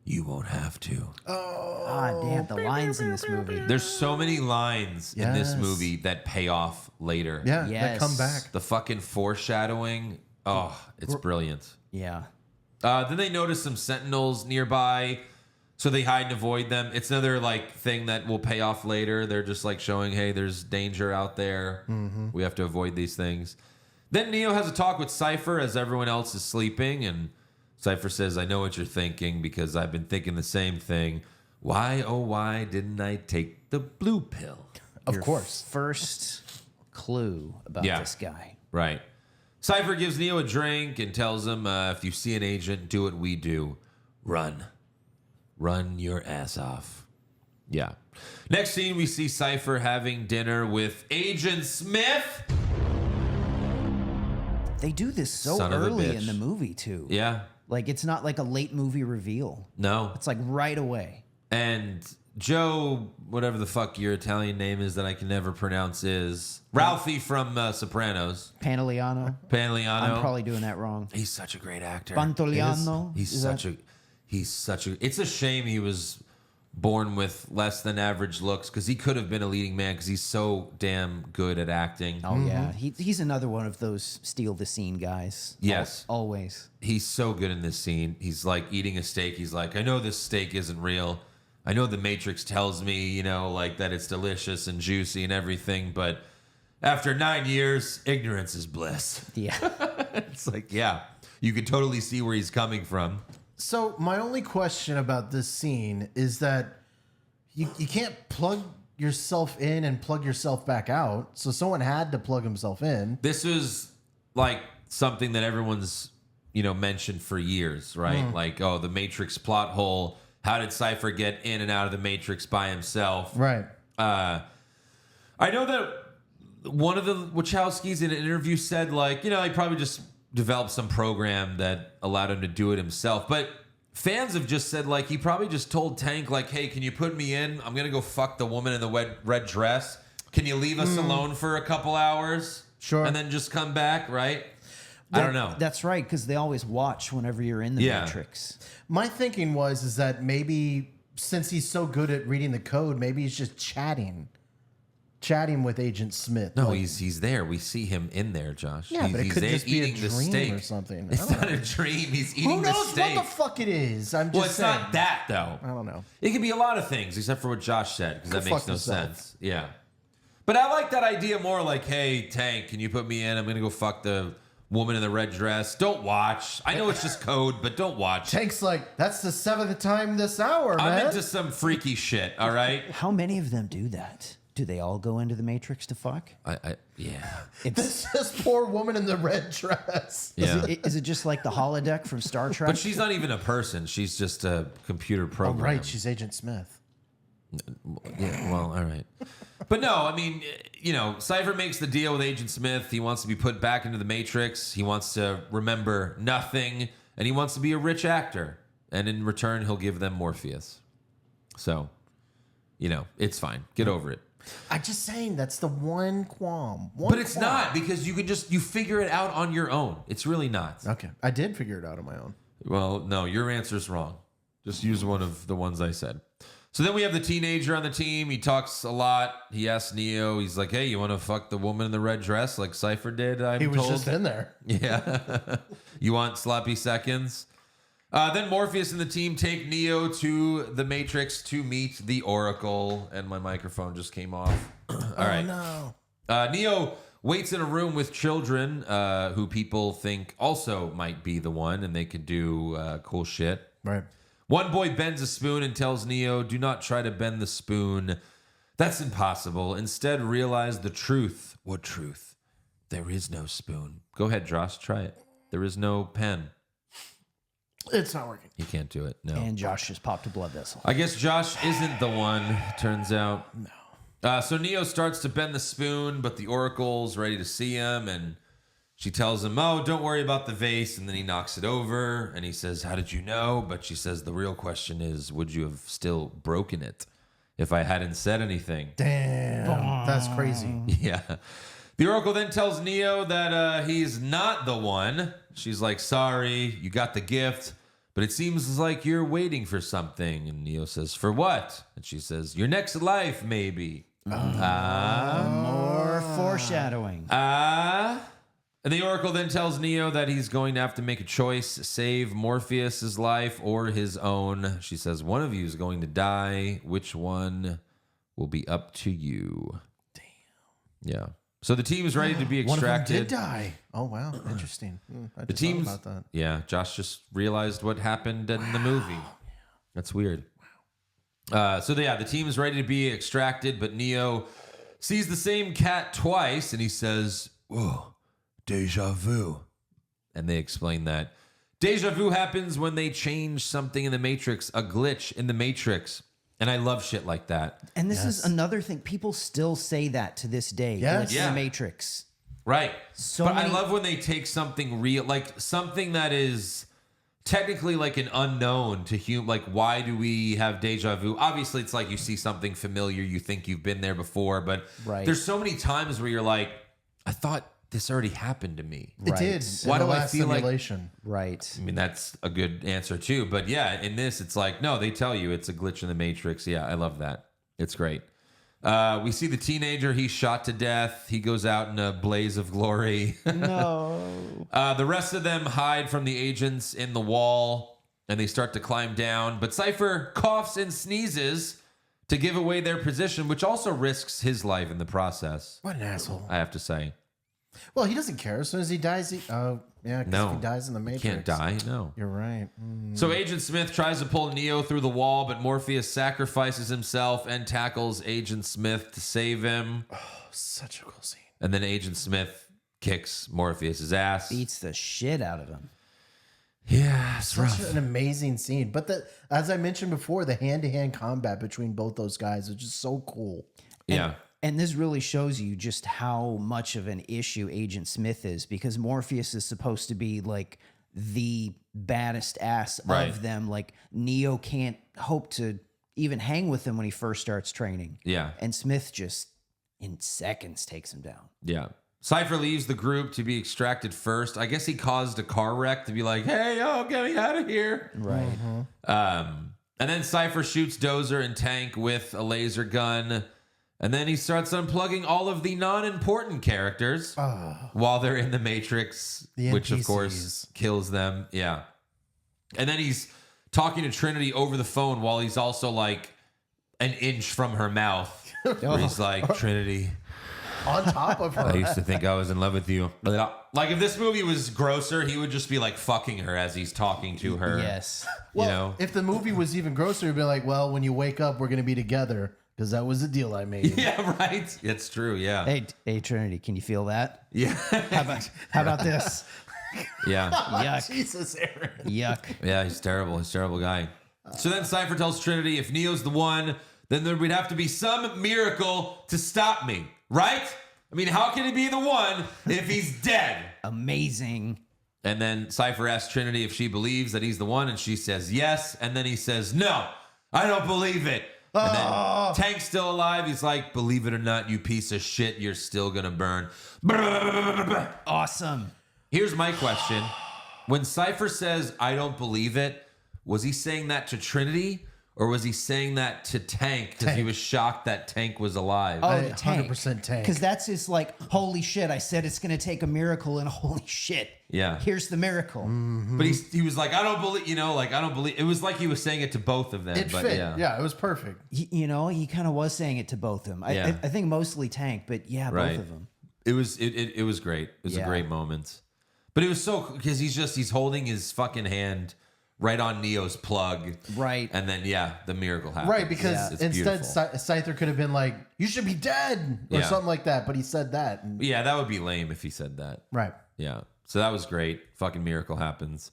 you won't have to. Damn, the lines in this movie. There's so many lines in this movie that pay off later. Yeah, they come back. The fucking foreshadowing. Oh, it's brilliant. Yeah. Then they notice some sentinels nearby, so they hide and avoid them. It's another like thing that will pay off later. They're just like showing, hey, there's danger out there. We have to avoid these things. Then Neo has a talk with Cypher as everyone else is sleeping, and Cypher says, I know what you're thinking because I've been thinking the same thing. Why, oh, why didn't I take the blue pill? Of course. First clue about this guy. Right. Cypher gives Neo a drink and tells him, if you see an agent, do what we do. Run. Run your ass off. Yeah. Next scene, we see Cypher having dinner with Agent Smith. They do this so early in the movie, too. Yeah. Like, it's not like a late movie reveal. No. It's like right away. And Joe, whatever the fuck your Italian name is that I can never pronounce, is Ralphie from Sopranos. Pantoliano. I'm probably doing that wrong. He's such a great actor. Pantoliano. He's such a. It's a shame he was born with less than average looks, because he could have been a leading man, because he's so damn good at acting. Oh yeah, he's another one of those steal the scene guys. Yes, always. He's so good in this scene. He's like eating a steak. He's like, I know this steak isn't real. I know the Matrix tells me, you know, like that it's delicious and juicy and everything, but after 9 years, ignorance is bliss. Yeah. It's like, yeah, you could totally see where he's coming from. So my only question about this scene is that you can't plug yourself in and plug yourself back out. So someone had to plug himself in. This was like something that everyone's, you know, mentioned for years, right? Like, oh, the Matrix plot hole. How did Cypher get in and out of the Matrix by himself? Right. I know that one of the Wachowskis in an interview said, like, you know, he probably just developed some program that allowed him to do it himself. But fans have just said, like, he probably just told Tank, like, hey, can you put me in? I'm going to go fuck the woman in the red dress. Can you leave us alone for a couple hours? Sure. And then just come back, right? I don't know. That's right, because they always watch whenever you're in the Matrix. My thinking is that maybe since he's so good at reading the code, maybe he's just chatting with Agent Smith. No, like, he's there. We see him in there, Josh. Yeah, but it could just be a eating the dream steak or something. It's not a dream. He's eating who the knows steak. what the fuck it is? I'm just it's saying. not that, though. I don't know. It could be a lot of things, except for what Josh said, because that Go makes fuck no yourself. sense. Yeah. But I like that idea more, like, hey, Tank, can you put me in? I'm going to go fuck the woman in the red dress. Don't watch. I know it's just code, but don't watch. Tank's like, that's the 7th time this hour, man. I'm into some freaky shit, all right? How many of them do that? Do they all go into the Matrix to fuck? Yeah. This poor woman in the red dress. Yeah. Is it just like the holodeck from Star Trek? But she's not even a person. She's just a computer Oh, program. right. She's Agent Smith. Yeah, well, all right. But no, I mean, you know, Cypher makes the deal with Agent Smith. He wants to be put back into the Matrix. He wants to remember nothing, and he wants to be a rich actor. And in return, he'll give them Morpheus. So, you know, it's fine. Get over it. I'm just saying that's the one qualm. But it's not, because you figure it out on your own. It's really not. Okay. I did figure it out on my own. Well, no, your answer's wrong. Just use one of the ones I said. So then we have the teenager on the team. He talks a lot. He asks Neo, he's like, hey, you want to fuck the woman in the red dress like Cypher did, He was just in there. Yeah. You want sloppy seconds? Then Morpheus and the team take Neo to the Matrix to meet the Oracle. And my microphone just came off. All right. No. Neo waits in a room with children who people think also might be the one, and they could do cool shit. Right. One boy bends a spoon and tells Neo, do not try to bend the spoon. That's impossible. Instead, realize the truth. What truth? There is no spoon. Go ahead, Josh. Try it. There is no pen. It's not working. You can't do it. No. And Josh just popped a blood vessel. I guess Josh isn't the one, turns out. No. So Neo starts to bend the spoon, but the Oracle's ready to see him, and she tells him, oh, don't worry about the vase, and then he knocks it over, and he says, how did you know? But she says, the real question is, would you have still broken it if I hadn't said anything? Damn, that's crazy. Yeah. The Oracle then tells Neo that he's not the one. She's like, sorry, you got the gift, but it seems like you're waiting for something. And Neo says, for what? And she says, your next life, maybe. More foreshadowing. And the Oracle then tells Neo that he's going to have to make a choice, save Morpheus's life or his own. She says, one of you is going to die. Which one will be up to you? Damn. Yeah. So the team is ready to be extracted. One of them did die. Oh, wow. Interesting. I just thought about that. Yeah, Josh just realized what happened in the movie. That's weird. Wow. The team is ready to be extracted, but Neo sees the same cat twice, and he says, whoa. Deja vu. And they explain that deja vu happens when they change something in the Matrix, a glitch in the Matrix. And I love shit like that. And this is another thing. People still say that to this day. Yes. Glitch in the Matrix. Right. So but many... I love when they take something real, like something that is technically like an unknown to human. Like, why do we have deja vu? Obviously, it's like you see something familiar, you think you've been there before, but there's so many times where you're like, I thought this already happened to me. It did. Why do I last feel simulation. I mean, that's a good answer too. But yeah, in this, it's like, no, they tell you it's a glitch in the Matrix. Yeah, I love that. It's great. We see the teenager. He's shot to death. He goes out in a blaze of glory. No. The rest of them hide from the agents in the wall, and they start to climb down. But Cypher coughs and sneezes to give away their position, which also risks his life in the process. What an asshole. I have to say. Well, he doesn't care. As soon as he dies, because if he dies in the Matrix. He can't die, no. You're right. So Agent Smith tries to pull Neo through the wall, but Morpheus sacrifices himself and tackles Agent Smith to save him. Oh, such a cool scene. And then Agent Smith kicks Morpheus's ass. Beats the shit out of him. Yeah, it's such rough. an amazing scene. But as I mentioned before, the hand-to-hand combat between both those guys is just so cool. And this really shows you just how much of an issue Agent Smith is, because Morpheus is supposed to be like the baddest ass of them. Like Neo can't hope to even hang with him when he first starts training. Yeah. And Smith just in seconds takes him down. Yeah. Cypher leaves the group to be extracted first. I guess he caused a car wreck to be like, hey, yo, get me out of here. Right. And then Cypher shoots Dozer and Tank with a laser gun. And then he starts unplugging all of the non-important characters while they're in the Matrix, which of course kills them. Yeah. And then he's talking to Trinity over the phone while he's also like an inch from her mouth. Where he's like, Trinity. On top of her. I used to think I was in love with you. Like if this movie was grosser, he would just be like fucking her as he's talking to her. Yes. Well, you know? if the movie was even grosser, he'd be like, well, when you wake up, we're going to be together. Because that was the deal I made. Yeah, right. It's true. Yeah. Hey, Trinity, can you feel that? Yeah. How about this? Yeah. Yuck. Jesus, Aaron. Yuck. Yeah, he's terrible. He's a terrible guy. So then Cypher tells Trinity, if Neo's the one, then there would have to be some miracle to stop me, right? I mean, how can he be the one if he's dead? Amazing. And then Cypher asks Trinity if she believes that he's the one, and she says yes. And then he says, no, I don't believe it. And then Tank's still alive. He's like, believe it or not, you piece of shit, you're still going to burn. Awesome. Here's my question. When Cypher says, I don't believe it, was he saying that to Trinity? Or was he saying that to Tank because he was shocked that Tank was alive? Oh, the Tank. 100% Tank. Because that's his like, holy shit, I said it's going to take a miracle, and holy shit. Yeah. Here's the miracle. Mm-hmm. But he was like, I don't believe, I don't believe. It was like he was saying it to both of them. It but fit. Yeah. It was perfect. He kind of was saying it to both of them. I think mostly Tank, but yeah, both of them. It was great. It was a great moment. But it was so, because he's holding his fucking hand right on Neo's plug. Right. And then, the miracle happens. Right, because It's instead beautiful. Scyther could have been like, you should be dead, or something like that, but he said that. And Yeah, that would be lame if he said that. right. Yeah. So that was great. Fucking miracle happens.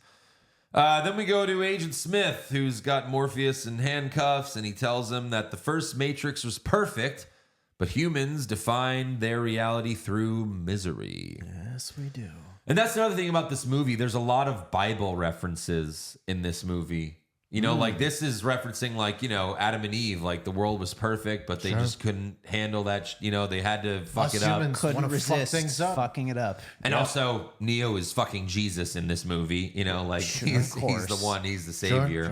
Then we go to Agent Smith, who's got Morpheus in handcuffs, and he tells him that the first Matrix was perfect, but humans define their reality through misery. Yes, we do. And that's another thing about this movie. There's a lot of Bible references in this movie. Like this is referencing like, Adam and Eve, like the world was perfect, but they just couldn't handle that. They had to fuck it up. Couldn't fuck resist things up. fucking it up. And also Neo is fucking Jesus in this movie. He's the one, he's the savior.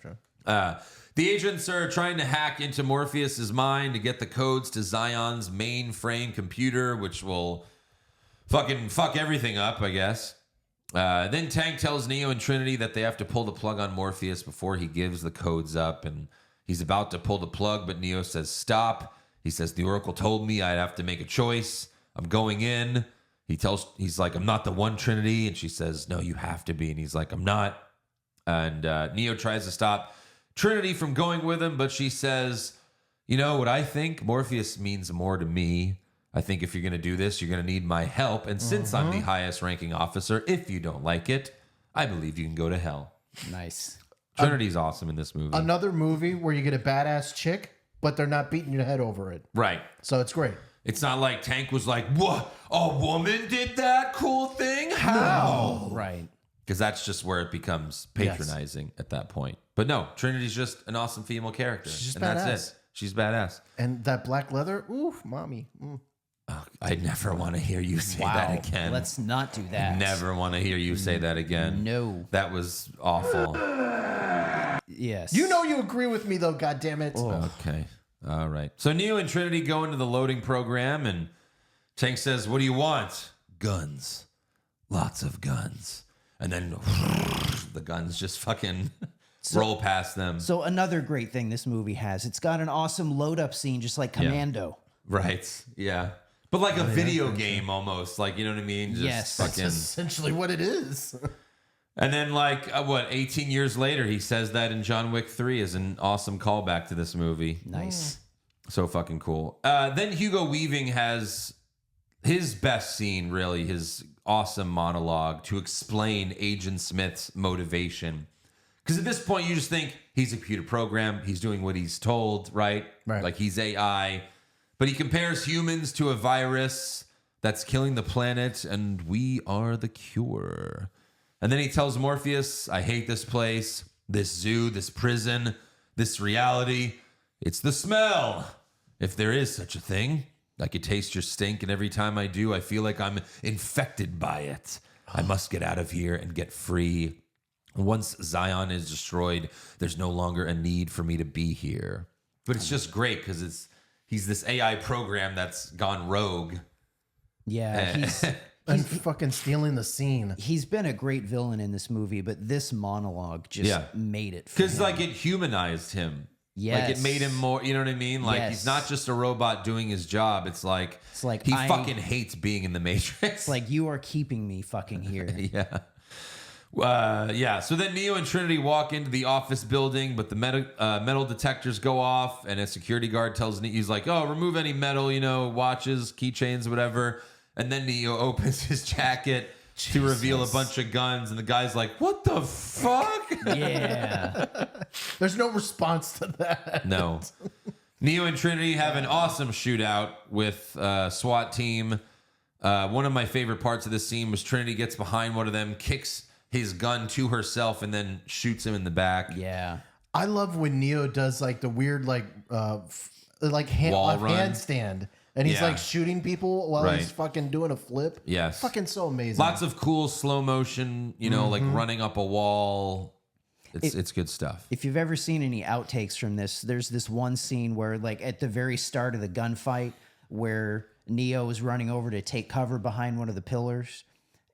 Sure. The agents are trying to hack into Morpheus's mind to get the codes to Zion's mainframe computer, which will fucking fuck everything up, I guess. Then Tank tells Neo and Trinity that they have to pull the plug on Morpheus before he gives the codes up, and he's about to pull the plug, but Neo says stop. He says the Oracle told me I'd have to make a choice. I'm going in. He's like, I'm not the one, Trinity, and she says, no, you have to be, and he's like, I'm not. And Neo tries to stop Trinity from going with him, but she says, what I think? Morpheus means more to me. I think if you're going to do this, you're going to need my help. And since I'm the highest ranking officer, if you don't like it, I believe you can go to hell. Nice. Trinity's awesome in this movie. Another movie where you get a badass chick, but they're not beating your head over it. Right. So it's great. It's not like Tank was like, what? A woman did that cool thing? How? Right. Because that's just where it becomes patronizing at that point. But no, Trinity's just an awesome female character. She's just and badass. That's it. She's badass. And that black leather, oof, mommy. Oh, I never want to hear you say that again. Let's not do that. Never want to hear you say that again. No. That was awful. Yes. You know you agree with me, though, goddammit. Oh. Okay. All right. So Neo and Trinity go into the loading program, and Tank says, "What do you want?" "Guns. Lots of guns." And then the guns just fucking roll past them. So another great thing this movie has, it's got an awesome load-up scene, just like Commando. Right. Yeah. But like a video game almost. Like, you know what I mean? Just Yes. fucking... That's essentially what it is. And then, like, 18 years later, he says that in John Wick 3 is an awesome callback to this movie. Nice. So fucking cool. Then Hugo Weaving has his best scene, really, his awesome monologue to explain Agent Smith's motivation. Because at this point, you just think he's a computer program. He's doing what he's told, right? Right. Like he's AI. But he compares humans to a virus that's killing the planet, and we are the cure. And then he tells Morpheus, "I hate this place, this zoo, this prison, this reality. It's the smell. If there is such a thing, I could taste your stink, and every time I do, I feel like I'm infected by it. I must get out of here and get free. Once Zion is destroyed, there's no longer a need for me to be here." But it's just great because he's this AI program that's gone rogue. Yeah, he's fucking stealing the scene. He's been a great villain in this movie, but this monologue just made it for Because him. like it humanized him. Yes. Like it made him more, you know what I mean? Like Yes. he's not just a robot doing his job. It's like he fucking hates being in the Matrix. It's like, you are keeping me fucking here. Yeah. Yeah. So then Neo and Trinity walk into the office building, but the metal detectors go off, and a security guard tells Neo, he's like, "Oh, remove any metal, watches, keychains, whatever." And then Neo opens his jacket to reveal a bunch of guns, and the guy's like, "What the fuck?" Yeah. There's no response to that. No. Neo and Trinity have an awesome shootout with SWAT team. One of my favorite parts of this scene was Trinity gets behind one of them, kicks his gun to herself, and then shoots him in the back. Yeah. I love when Neo does like the weird Wall run. handstand. And he's like shooting people while he's fucking doing a flip. Yes. Fucking so amazing. Lots of cool slow motion, like running up a wall. It's good stuff. If you've ever seen any outtakes from this, there's this one scene where, like, at the very start of the gunfight, where Neo is running over to take cover behind one of the pillars,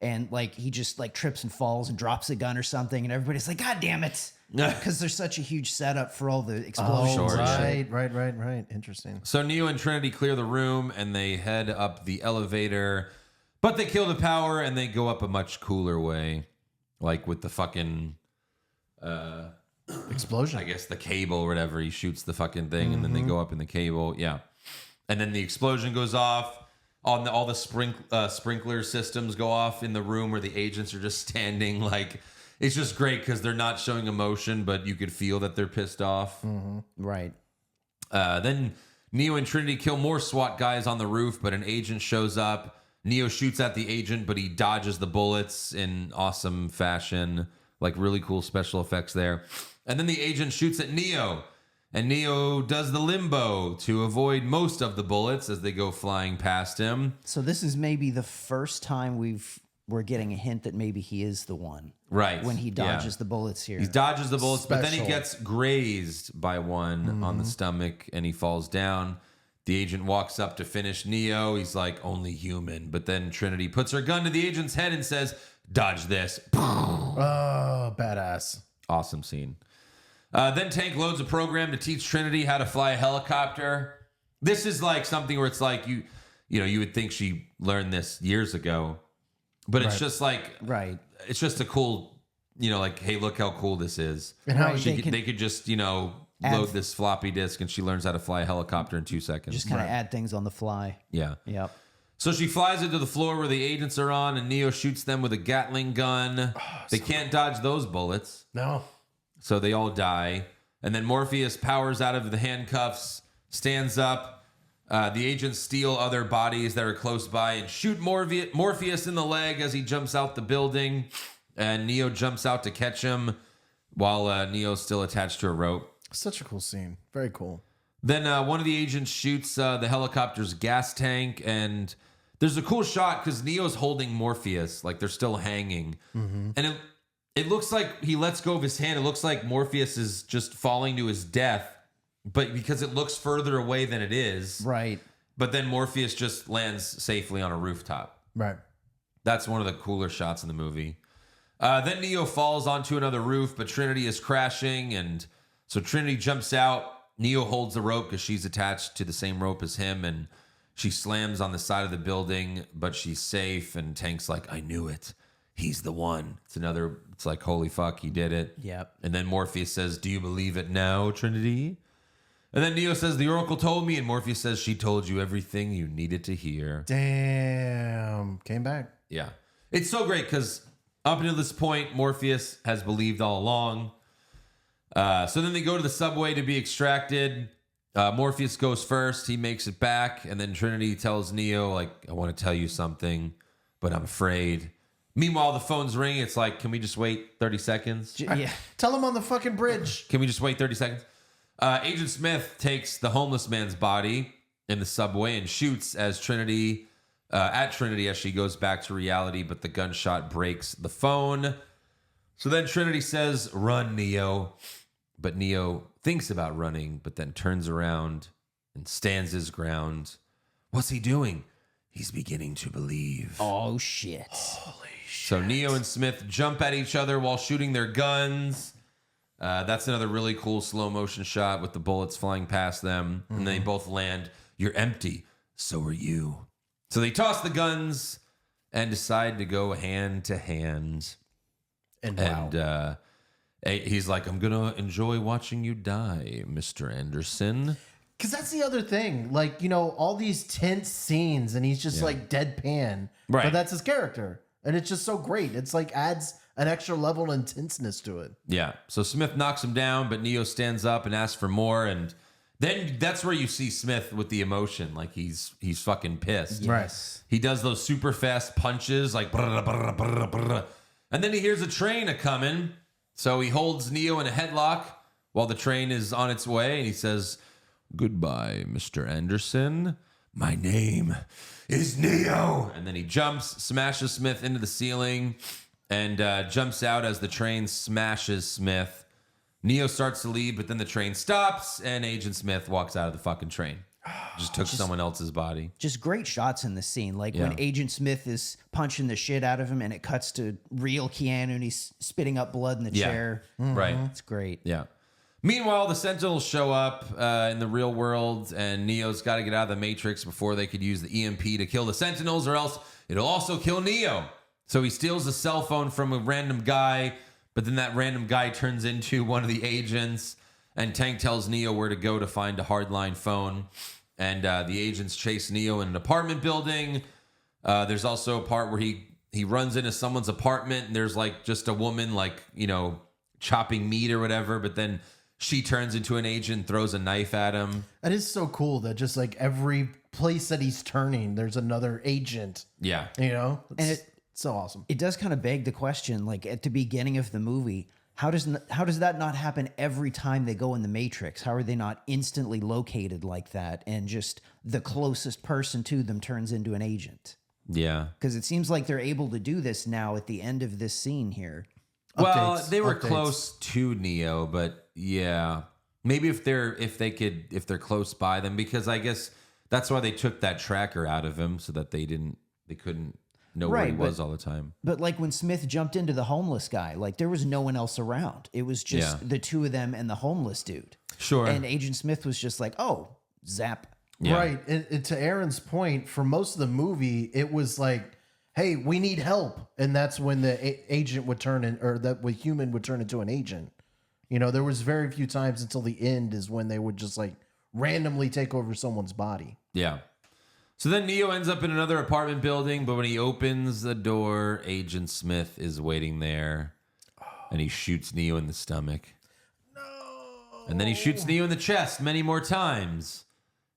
and like he just like trips and falls and drops a gun or something, and everybody's like, "God damn it!" Because there's such a huge setup for all the explosions. Right. Interesting. So Neo and Trinity clear the room, and they head up the elevator, but they kill the power, and they go up a much cooler way, like with the fucking explosion. I guess the cable or whatever. He shoots the fucking thing, and then they go up in the cable. Yeah, and then the explosion goes off. All the sprinkler systems go off in the room where the agents are just standing. Like, it's just great because they're not showing emotion, but you could feel that they're pissed off. Right. Then Neo and Trinity kill more SWAT guys on the roof, but an agent shows up. Neo shoots at the agent, but he dodges the bullets in awesome fashion. Like, really cool special effects there. And then the agent shoots at Neo, and Neo does the limbo to avoid most of the bullets as they go flying past him. So this is maybe the first time we're getting a hint that maybe he is the one. Right. When he dodges the bullets here. He dodges the bullets, but then he Special. gets grazed by one on the stomach, and he falls down. The agent walks up to finish Neo. He's like, "Only human." But then Trinity puts her gun to the agent's head and says, "Dodge this." Oh, badass. Awesome scene. Then Tank loads a program to teach Trinity how to fly a helicopter. This is like something where it's like you would think she learned this years ago, but it's just like it's just a cool, like, hey, look how cool this is. And how they could just load this floppy disk, and she learns how to fly a helicopter in 2 seconds. Just kind of add things on the fly. Yeah. Yep. So she flies it to the floor where the agents are on, and Neo shoots them with a Gatling gun. They can't dodge those bullets. No. So they all die. And then Morpheus powers out of the handcuffs, stands up. The agents steal other bodies that are close by and shoot Morpheus in the leg as he jumps out the building. and Neo jumps out to catch him while Neo's still attached to a rope. Such a cool scene. Very cool. Then one of the agents shoots the helicopter's gas tank, and there's a cool shot because Neo's holding Morpheus, like they're still hanging. And it looks like he lets go of his hand. It looks like Morpheus is just falling to his death, but because it looks further away than it is. Right. But then Morpheus just lands safely on a rooftop. Right. That's one of the cooler shots in the movie. Then Neo falls onto another roof, but Trinity is crashing, and so Trinity jumps out. Neo holds the rope because she's attached to the same rope as him, and she slams on the side of the building, but she's safe, and Tank's like, I knew it. He's the one. It's like, holy fuck, he did it. Yep. And then Morpheus says, do you believe it now, Trinity? And then Neo says, the Oracle told me, and Morpheus says, she told you everything you needed to hear. Damn. Came back. Yeah. It's so great because up until this point, Morpheus has believed all along. So then they go to the subway to be extracted. Morpheus goes first. He makes it back. And then Trinity tells Neo, like, I want to tell you something, but I'm afraid. Meanwhile, the phone's ringing. It's like, can we just wait 30 seconds? Yeah. Tell him on the fucking bridge. Can we just wait 30 seconds? Agent Smith takes the homeless man's body in the subway and shoots at Trinity as she goes back to reality, but the gunshot breaks the phone. So then Trinity says, run, Neo. But Neo thinks about running, but then turns around and stands his ground. What's he doing? He's beginning to believe. Oh, shit. Holy shit. So Neo and Smith jump at each other while shooting their guns. That's another really cool slow motion shot with the bullets flying past them. And they both land. You're empty. So are you. So they toss the guns and decide to go hand to hand. And wow. He's like, I'm going to enjoy watching you die, Mr. Anderson. Because that's the other thing. Like, you know, all these tense scenes and he's just like deadpan. Right. But that's his character. And it's just so great. It's like adds an extra level of intenseness to it. Yeah. So Smith knocks him down, but Neo stands up and asks for more. And then that's where you see Smith with the emotion. Like he's fucking pissed. Yes. He does those super fast punches like brr, brr, brr, brr. And then he hears a train a-coming. So he holds Neo in a headlock while the train is on its way. And he says, goodbye, Mr. Anderson. My name is Neo. And then he jumps, smashes Smith into the ceiling, and jumps out as the train smashes Smith. Neo starts to leave, but then the train stops, and Agent Smith walks out of the fucking train. Just took someone else's body. Just great shots in the scene. Like when Agent Smith is punching the shit out of him and it cuts to real Keanu and he's spitting up blood in the chair. Right. It's great. Yeah. Meanwhile, the Sentinels show up in the real world, and Neo's got to get out of the Matrix before they could use the EMP to kill the Sentinels, or else it'll also kill Neo. So he steals a cell phone from a random guy, but then that random guy turns into one of the agents, and Tank tells Neo where to go to find a hardline phone. And the agents chase Neo in an apartment building. There's also a part where he runs into someone's apartment, and there's like just a woman like, you know, chopping meat or whatever, but then she turns into an agent, throws a knife at him. That is so cool that just like every place that he's turning, there's another agent. Yeah. You know? It's so awesome. It does kind of beg the question, like at the beginning of the movie, how does that not happen every time they go in the Matrix? How are they not instantly located like that and just the closest person to them turns into an agent? Yeah. Because it seems like they're able to do this now at the end of this scene here. Well, they were close to Neo, but yeah, maybe if they're close by them, because I guess that's why they took that tracker out of him so that they couldn't know where he was all the time. But like when Smith jumped into the homeless guy, like there was no one else around. It was just the two of them and the homeless dude. Sure. And Agent Smith was just like, oh, zap. Yeah. Right. And to Aaron's point, for most of the movie, it was like, hey, we need help. And that's when the agent would turn in, or that human would turn into an agent. You know, there was very few times until the end is when they would just like randomly take over someone's body. Yeah. So then Neo ends up in another apartment building, but when he opens the door, Agent Smith is waiting there, and he shoots Neo in the stomach. No. And then he shoots Neo in the chest many more times,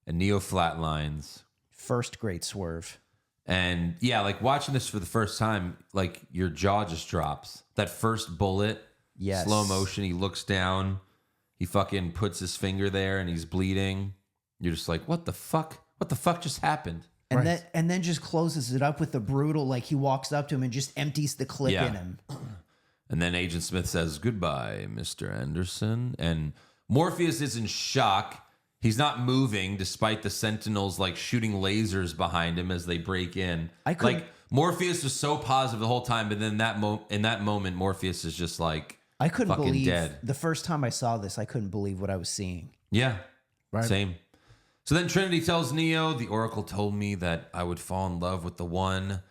and Neo flatlines. First great swerve. And yeah, like watching this for the first time, like your jaw just drops. That first bullet, slow motion, he looks down, he fucking puts his finger there and he's bleeding. You're just like, what the fuck? What the fuck just happened? And then just closes it up with the brutal, like he walks up to him and just empties the clip in him. And then Agent Smith says, goodbye, Mr. Anderson. And Morpheus is in shock. He's not moving despite the Sentinels like shooting lasers behind him as they break in. Like Morpheus was so positive the whole time, but then in that moment, Morpheus is just like I couldn't fucking believe dead. the first time I saw this, I couldn't believe what I was seeing. Yeah. Same. So then Trinity tells Neo, the Oracle told me that I would fall in love with the one.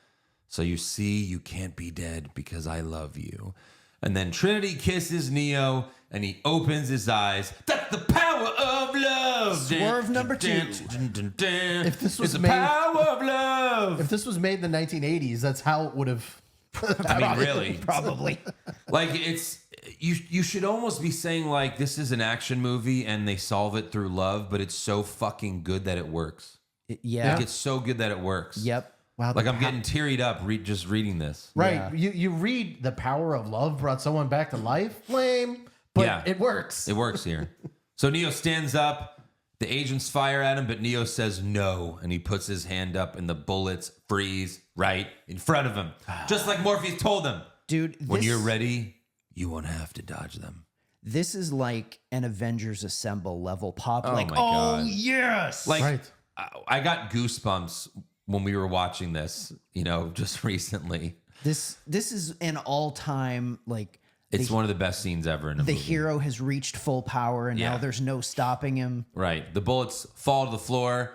So you see, you can't be dead because I love you. And then Trinity kisses Neo and he opens his eyes. That's the power of love. Swerve number 2. If this was the made, power of love. If this was made in the 1980s, that's how it would have. I mean, really, probably. Like it's you should almost be saying like this is an action movie and they solve it through love, but it's so fucking good that it works. Like it's so good that it works. Yep. Wow. Like I'm getting tearied up just reading this. Right. Yeah. You read the power of love brought someone back to life. Lame. But it works. It works here. So Neo stands up. The agents fire at him, but Neo says no, and he puts his hand up, and the bullets freeze right in front of him, just like Morpheus told him. Dude, when you're ready, you won't have to dodge them. This is like an Avengers Assemble level pop. Oh like, my God. oh yes! Like I got goosebumps when we were watching this, just recently. This is an all-time like. It's one of the best scenes ever in a movie. The hero has reached full power, and now there's no stopping him. Right. The bullets fall to the floor.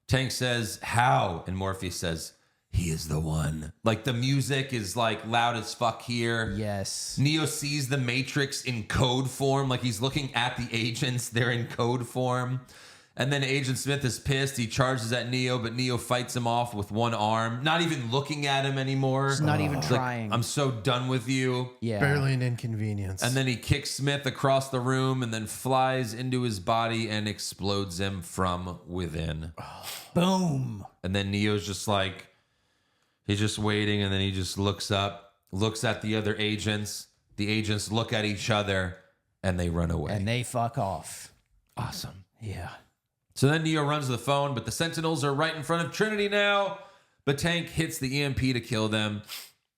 Tank says, how? And Morpheus says, he is the one. Like, the music is, like, loud as fuck here. Yes. Neo sees the Matrix in code form. Like, he's looking at the agents. They're in code form. And then Agent Smith is pissed. He charges at Neo, but Neo fights him off with one arm. Not even looking at him anymore. He's not even trying. I'm so done with you. Yeah. Barely an inconvenience. And then he kicks Smith across the room and then flies into his body and explodes him from within. Boom. And then Neo's just like, he's just waiting. And then he just looks up, looks at the other agents. The agents look at each other and they run away. And they fuck off. Awesome. Yeah. So then Neo runs to the phone, but the Sentinels are right in front of Trinity now. But Tank hits the EMP to kill them.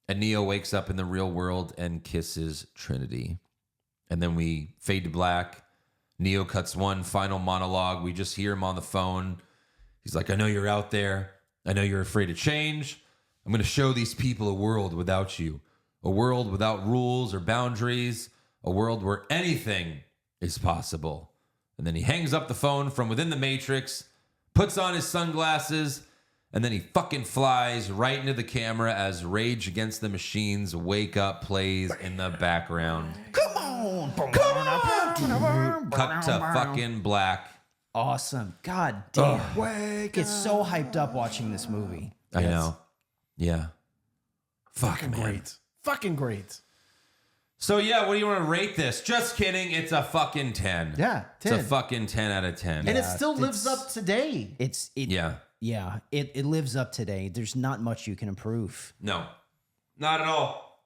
And Neo wakes up in the real world and kisses Trinity. And then we fade to black. Neo cuts one final monologue. We just hear him on the phone. He's like, I know you're out there. I know you're afraid of change. I'm going to show these people a world without you. A world without rules or boundaries. A world where anything is possible. And then he hangs up the phone from within the Matrix, puts on his sunglasses, and then he fucking flies right into the camera as Rage Against the Machines Wake Up plays in the background. Come on. Come on. Cut to fucking black. Awesome. God damn. Get so hyped up watching this movie. I know. Yeah. Fucking great. Fucking great. So yeah, what do you want to rate this? Just kidding. It's a fucking 10. Yeah, 10. It's a fucking 10 out of 10. And it still lives up today. Yeah, it lives up today. There's not much you can improve. No, not at all.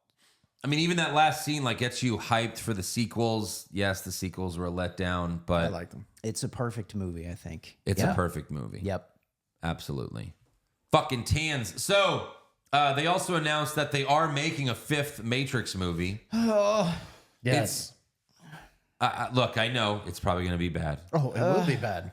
I mean, even that last scene like gets you hyped for the sequels. Yes, the sequels were a letdown, but I like them. It's a perfect movie, I think. It's a perfect movie. Yep. Absolutely. Fucking tans. So they also announced that they are making a 5th Matrix movie. Oh, yes. Look, I know it's probably going to be bad. Oh, it will be bad.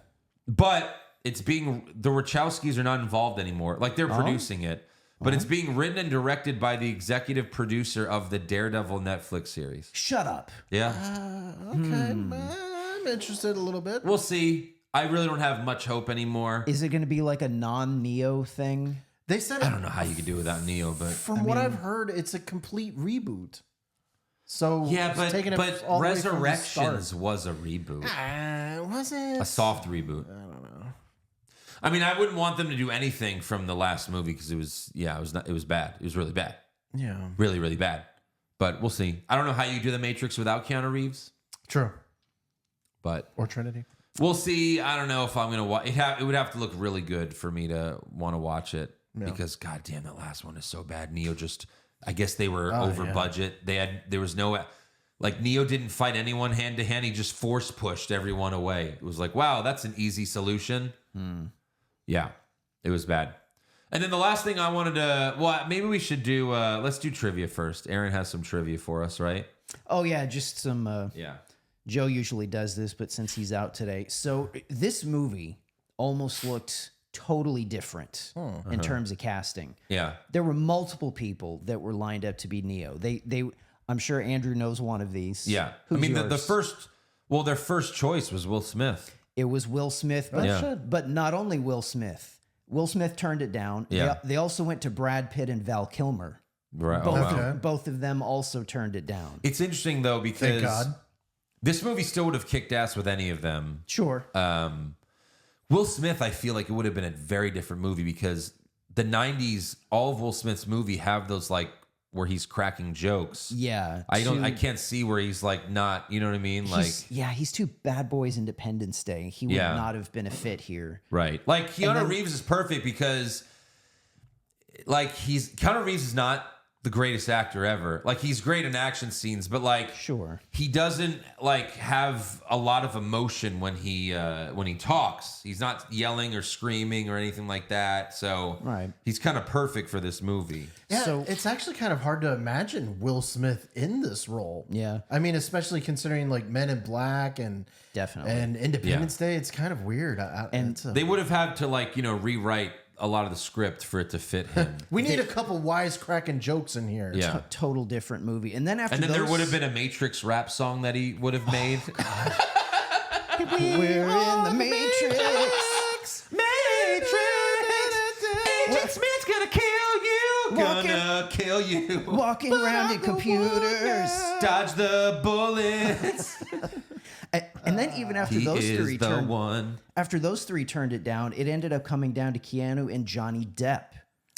But the Wachowskis are not involved anymore. Like they're producing it, but it's being written and directed by the executive producer of the Daredevil Netflix series. Shut up. Yeah. Okay. I'm interested a little bit. We'll see. I really don't have much hope anymore. Is it going to be like a non-Neo thing? They said I don't know how you could do without Neo, but from what I've heard, it's a complete reboot. So yeah, but all the way from the Resurrections start. was a reboot. Was it A soft reboot? I don't know. I mean, I wouldn't want them to do anything from the last movie because it was bad. It was really bad. Yeah, really, really bad. But we'll see. I don't know how you do the Matrix without Keanu Reeves. True, but or Trinity. We'll see. I don't know if I'm gonna watch it. It would have to look really good for me to want to watch it. because goddamn, that last one is so bad. Neo just, I guess they were over budget. There was no, like Neo didn't fight anyone hand to hand. He just force pushed everyone away. It was like, wow, that's an easy solution. Yeah, it was bad. And then the last thing I wanted to, well, maybe we should do, let's do trivia first. Aaron has some trivia for us, right? Oh yeah, just some. Joe usually does this, but since he's out today, so this movie almost looked totally different in terms of casting. Yeah, there were multiple people that were lined up to be Neo. I'm sure Andrew knows one of these. Yeah, Who's I mean yours? their first choice was Will Smith. It was Will Smith, but not only Will Smith. Will Smith turned it down. Yeah. They also went to Brad Pitt and Val Kilmer. Right. Both of them also turned it down. It's interesting though because Thank God. This movie still would have kicked ass with any of them. Sure. Will Smith, I feel like it would have been a very different movie because the 90s, all of Will Smith's movie have those like where he's cracking jokes. Yeah. I can't see where he's like not, you know what I mean? Like he's too Bad Boys Independence Day. He would not have been a fit here. Right. Like Keanu Reeves is perfect because like Keanu Reeves is not the greatest actor ever. Like he's great in action scenes, but like he doesn't like have a lot of emotion when he talks. He's not yelling or screaming or anything like that. So he's kind of perfect for this movie. Yeah, so it's actually kind of hard to imagine Will Smith in this role. Yeah, I mean, especially considering like Men in Black and Independence Day. It's kind of weird. They would have had to like rewrite a lot of the script for it to fit him. We need a couple wisecracking jokes in here. Yeah, total different movie. And then there would have been a Matrix rap song that he would have made. We're in the Matrix. Agent Smith's gonna kill you. Kill you. Walking around in computers. Dodge the bullets. And then even after after those three turned it down, it ended up coming down to Keanu and Johnny Depp.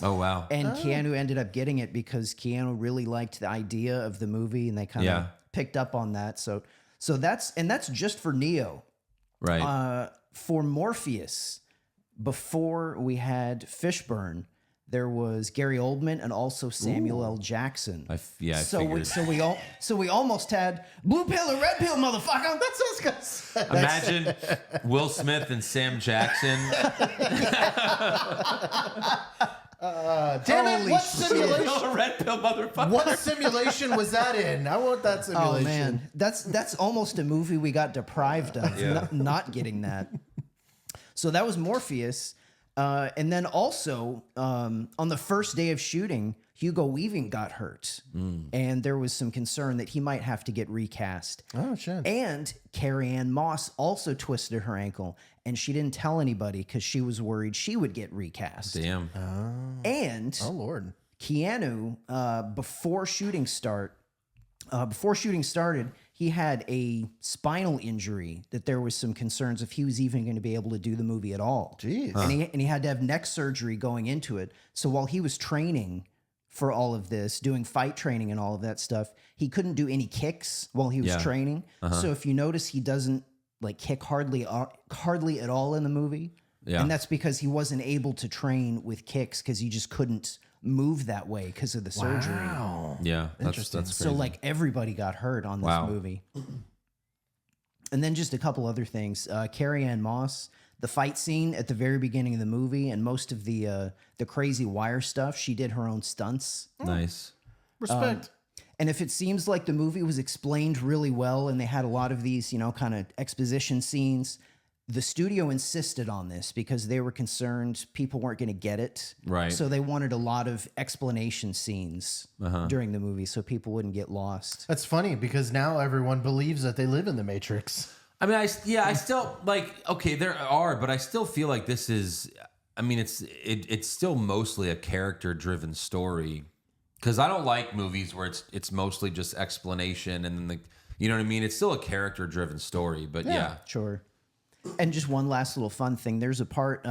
Oh wow! And Keanu ended up getting it because Keanu really liked the idea of the movie, and they kind of picked up on that. So that's just for Neo, right? For Morpheus, before we had Fishburne, there was Gary Oldman and also Samuel L. Jackson. So we almost had blue pill or red pill, motherfucker. That's what I was gonna say. Imagine Will Smith and Sam Jackson. Damn it! What simulation? Red pill, motherfucker. What simulation was that in? I want that simulation. Oh man, that's almost a movie we got deprived of. Not getting that. So that was Morpheus. And then also, on the first day of shooting, Hugo Weaving got hurt. And there was some concern that he might have to get recast. Oh, shit. And Carrie-Anne Moss also twisted her ankle, and she didn't tell anybody because she was worried she would get recast. Damn. And oh, Lord. Keanu, before shooting started, he had a spinal injury that there was some concerns if he was even going to be able to do the movie at all. Jeez. And he had to have neck surgery going into it. So while he was training for all of this, doing fight training and all of that stuff, he couldn't do any kicks while he was training. So if you notice, he doesn't like kick hardly at all in the movie. Yeah. And that's because he wasn't able to train with kicks because he just couldn't move that way because of the surgery. Wow. Yeah, Interesting. That's crazy. So like everybody got hurt on this movie. And then just a couple other things. Carrie-Anne Moss, the fight scene at the very beginning of the movie and most of the crazy wire stuff, she did her own stunts. Nice. Respect. And if it seems like the movie was explained really well and they had a lot of these, kind of exposition scenes, the studio insisted on this because they were concerned people weren't going to get it. Right. So they wanted a lot of explanation scenes during the movie so people wouldn't get lost. That's funny because now everyone believes that they live in the Matrix. I mean, I still like, okay, there are, but I still feel like this is, I mean, it's still mostly a character driven story because I don't like movies where it's mostly just explanation and then you know what I mean? It's still a character driven story, but yeah. Sure. And just one last little fun thing. There's a part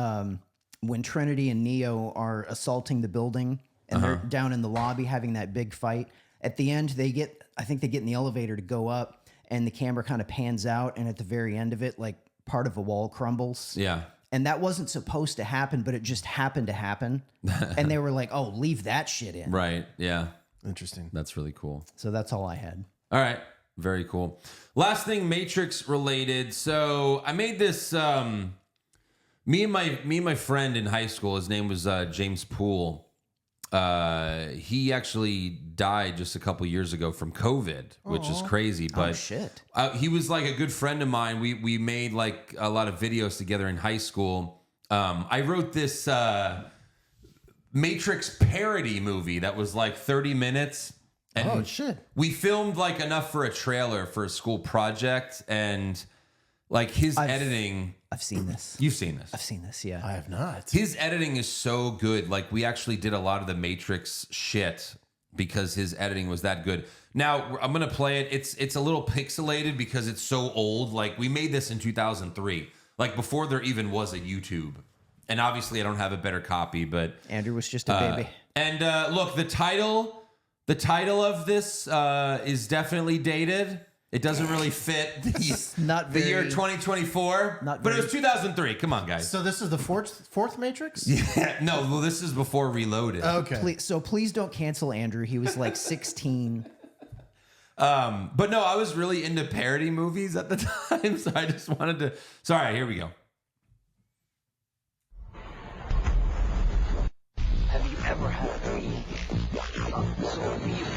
when Trinity and Neo are assaulting the building and they're down in the lobby having that big fight. At the end, I think they get in the elevator to go up and the camera kind of pans out. And at the very end of it, like part of a wall crumbles. Yeah. And that wasn't supposed to happen, but it just happened to happen. And they were like, oh, leave that shit in. Right. Yeah. Interesting. That's really cool. So that's all I had. All right. Very cool. Last thing, Matrix related. So I made this. Me and my friend in high school. His name was James Poole. He actually died just a couple years ago from COVID, which is crazy. But shit. He was like a good friend of mine. We made like a lot of videos together in high school. I wrote this Matrix parody movie that was like 30 minutes. And shit. We filmed like enough for a trailer for a school project, and like his editing. I've seen this. You've seen this. I've seen this, yeah. I have not. His editing is so good. Like we actually did a lot of the Matrix shit because his editing was that good. Now I'm gonna play it. It's a little pixelated because it's so old. Like we made this in 2003, like before there even was a YouTube. And obviously I don't have a better copy, but Andrew was just a baby. And look, the title of this is definitely dated. It doesn't really fit the year 2024. But it was 2003. Come on, guys. So this is the fourth Matrix? Yeah. No, well, this is before Reloaded. Okay. Please don't cancel Andrew. He was like 16. But no, I was really into parody movies at the time, so I just wanted to. So, all right, here we go. Have you ever had a dream? So real.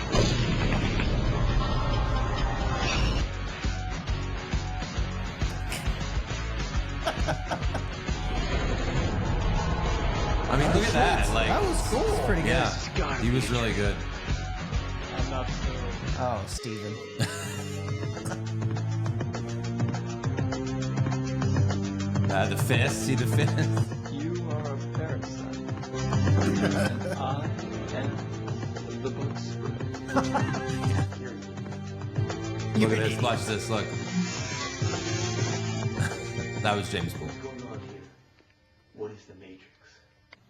I mean, look at that. Like, That was cool. It's pretty good. yeah, he was really good. I'm not so. Oh, Steven. The fist. See the fist? You are a parasite. And I am the books. Look at this. Watch this. Look. That was James Poole. What is the Matrix?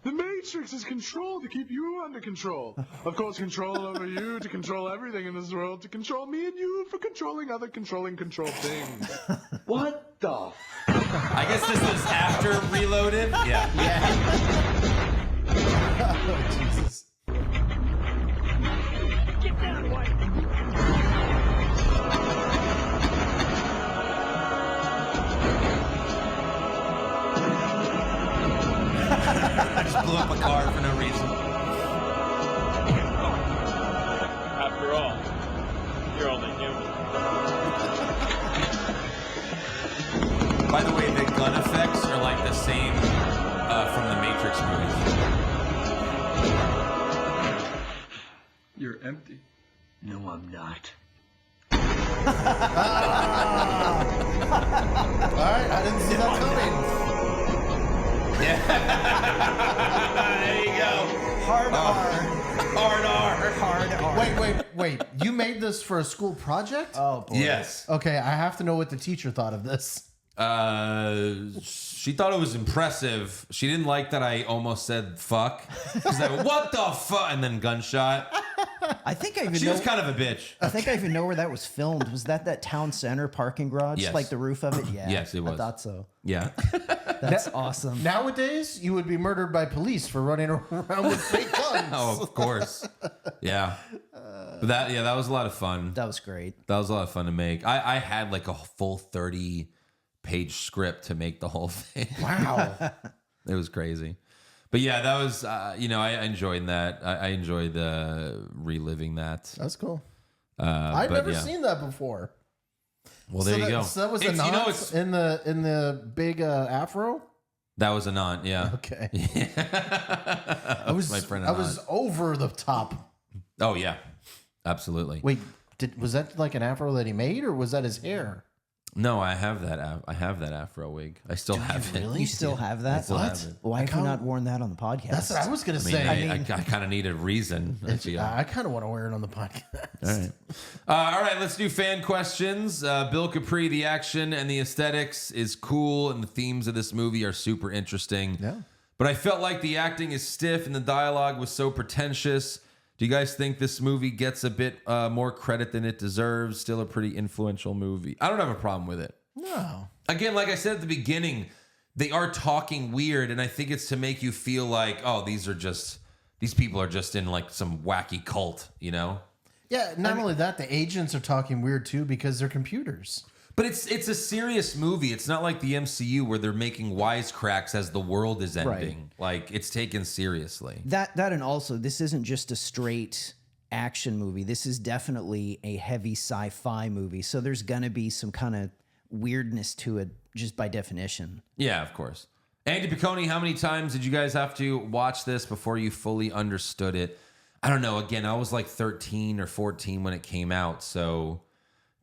The Matrix is control to keep you under control. Of course, control over you to control everything in this world, to control me and you for controlling other controlling control things. What the? I guess this was after Reloaded. Yeah. Oh, Jesus. Get down, White. I just blew up a car for no reason. After all, you're only human. By the way, the gun effects are like the same from the Matrix movies. You're empty. No, I'm not. All right, I didn't see that coming. There you go. Hard R. Hard R. Hard R. Wait. You made this for a school project? Oh, boy. Yes. Okay, I have to know what the teacher thought of this. She thought it was impressive. She didn't like that I almost said fuck. She's like, what the fuck? And then gunshot. I think I even She know. was kind of a bitch. I think I even know where that was filmed. Was that town center parking garage? Yes. Like the roof of it? Yeah. Yes, it was. I thought so. Yeah. That's awesome. Nowadays, you would be murdered by police for running around with fake guns. Oh, of course. Yeah. But that was a lot of fun. That was great. That was a lot of fun to make. I had like a full 30-page script to make the whole thing. Wow. It was crazy. But yeah, that was, I enjoyed that. I enjoyed reliving that. That's cool. I've never seen that before. Well, there you go. So that was a nonce in the big afro? That was a non, yeah. Okay. I was over the top. Oh, yeah. Absolutely. Wait, was that like an afro that he made, or was that his hair? No, I have that. I have that afro wig. I still have it. You still have that? still have it. Why have you not worn that on the podcast? That's what I was going to say. I kind of need a reason. I kind of want to wear it on the podcast. All right, let's do fan questions. Bill Capri, the action and the aesthetics is cool, and the themes of this movie are super interesting. Yeah. But I felt like the acting is stiff and the dialogue was so pretentious. Do you guys think this movie gets a bit more credit than it deserves? Still a pretty influential movie. I don't have a problem with it. No. Again, like I said at the beginning, they are talking weird, and I think it's to make you feel like, oh, these people are just in like some wacky cult, you know? Yeah, not only that, the agents are talking weird too because they're computers. But it's a serious movie. It's not like the MCU where they're making wisecracks as the world is ending. Right. Like, it's taken seriously. That and also, this isn't just a straight action movie. This is definitely a heavy sci-fi movie. So there's gonna be some kind of weirdness to it just by definition. Yeah, of course. Andy Piccone, how many times did you guys have to watch this before you fully understood it? I don't know. Again, I was like 13 or 14 when it came out, so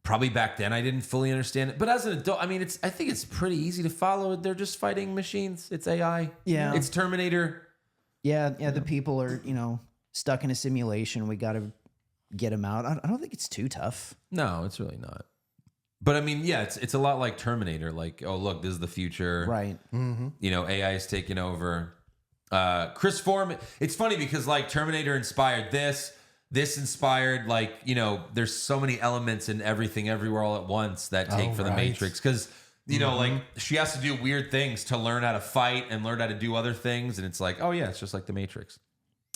probably back then I didn't fully understand it. But as an adult, I mean, I think it's pretty easy to follow. They're just fighting machines. It's AI. Yeah. It's Terminator. Yeah, the people are, stuck in a simulation. We got to get them out. I don't think it's too tough. No, it's really not. But I mean, yeah, it's a lot like Terminator. Like, oh, look, this is the future. Right. Mm-hmm. AI is taking over. Chris Foreman. It's funny because like Terminator inspired this inspired like, there's so many elements in Everything Everywhere All at Once that take for the Matrix. Because, like she has to do weird things to learn how to fight and learn how to do other things. And it's like, oh yeah, it's just like the Matrix.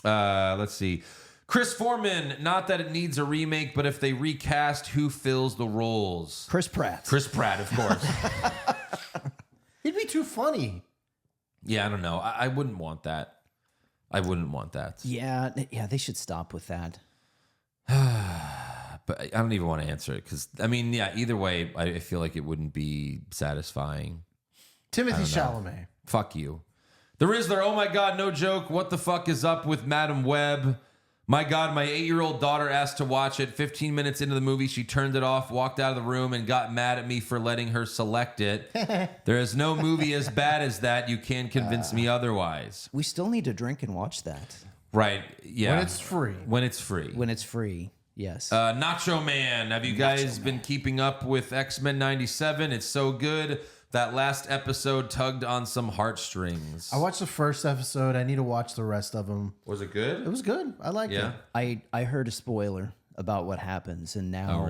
Let's see. Chris Foreman, not that it needs a remake, but if they recast, who fills the roles? Chris Pratt. Chris Pratt, of course. He'd be too funny. Yeah, I don't know. I wouldn't want that. I wouldn't want that. Yeah, they should stop with that. But I don't even want to answer it because, I mean, yeah, either way, I feel like it wouldn't be satisfying. Timothy Chalamet. Fuck you. The Rizzler, oh my God, no joke. What the fuck is up with Madam Web? My God, my 8-year-old daughter asked to watch it. 15 minutes into the movie, she turned it off, walked out of the room, and got mad at me for letting her select it. There is no movie as bad as that. You can't convince me otherwise. We still need to drink and watch that. Right, yeah. When it's free. When it's free. When it's free, yes. Nacho Man, have you guys been keeping up with X-Men 97? It's so good. That last episode tugged on some heartstrings. I watched the first episode. I need to watch the rest of them. Was it good? It was good. I liked it. I heard a spoiler about what happens, and now,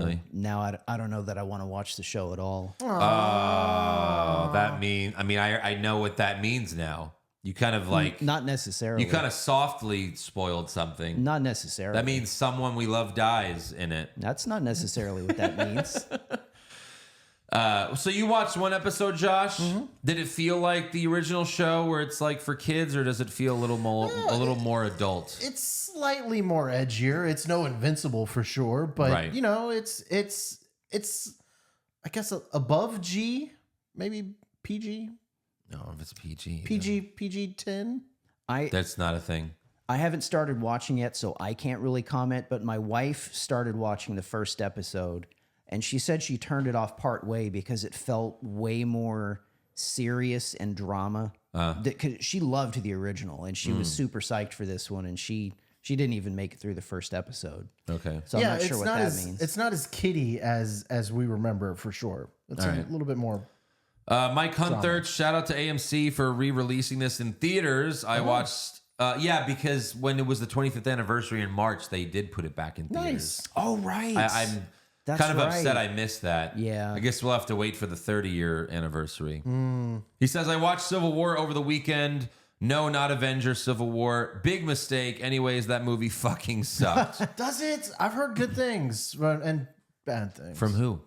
I don't know that I want to watch the show at all. Oh, I know what that means now. You kind of like... Not necessarily. You kind of softly spoiled something. Not necessarily. That means someone we love dies in it. That's not necessarily what that means. So you watched one episode, Josh. Mm-hmm. Did it feel like the original show where it's like for kids, or does it feel a little more adult? It's slightly more edgier. It's no Invincible for sure, but it's I guess above G, maybe PG. No, if it's PG. PG-10. That's not a thing. I haven't started watching yet, so I can't really comment, but my wife started watching the first episode. And she said she turned it off part way because it felt way more serious and drama. Cause she loved the original, and she was super psyched for this one, and she didn't even make it through the first episode. Okay. So I'm not sure what that means. It's not as kiddie as we remember for sure. It's a little bit more. Mike Hunthert, shout out to AMC for re-releasing this in theaters. I watched... because when it was the 25th anniversary in March, they did put it back in theaters. Nice. Oh, right. I'm kind of upset I missed that. Yeah. I guess we'll have to wait for the 30-year anniversary. He says, I watched Civil War over the weekend. No, not Avengers Civil War. Big mistake. Anyways, that movie fucking sucked. Does it? I've heard good things and bad things. From who?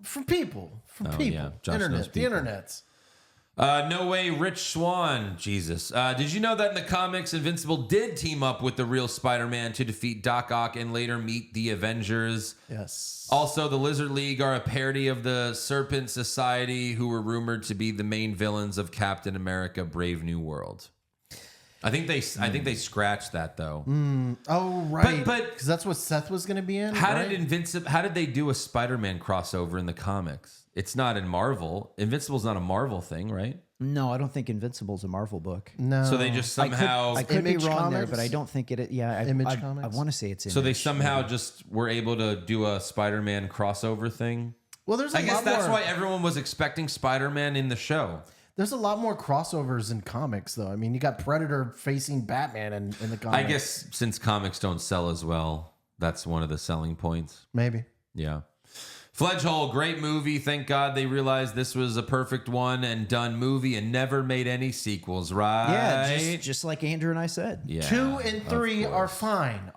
From people. From people. Yeah. Josh knows people. The internet. No way, Rich Swan. Jesus. Did you know that in the comics, Invincible did team up with the real Spider-Man to defeat Doc Ock and later meet the Avengers? Yes. Also, the Lizard League are a parody of the Serpent Society, who were rumored to be the main villains of Captain America: Brave New World. I think they scratched that though. Oh right, but because that's what Seth was going to be in. How did they do a Spider-Man crossover in the comics? It's not in Marvel. Invincible's not a Marvel thing, right? No, I don't think Invincible's a Marvel book. No. So they just somehow... I could be wrong Comics? there, but I don't think it... Yeah, Image Comics? I want to say it's Image. So they somehow just were able to do a Spider-Man crossover thing? Well, there's I guess that's why everyone was expecting Spider-Man in the show. There's a lot more crossovers in comics, though. I mean, you got Predator facing Batman in the comics. I guess since comics don't sell as well, that's one of the selling points. Maybe. Yeah. Fledgehole, great movie. Thank God they realized this was a perfect one and done movie and never made any sequels, right? Yeah, just like Andrew and I said. Yeah, 2 and 3 are fine.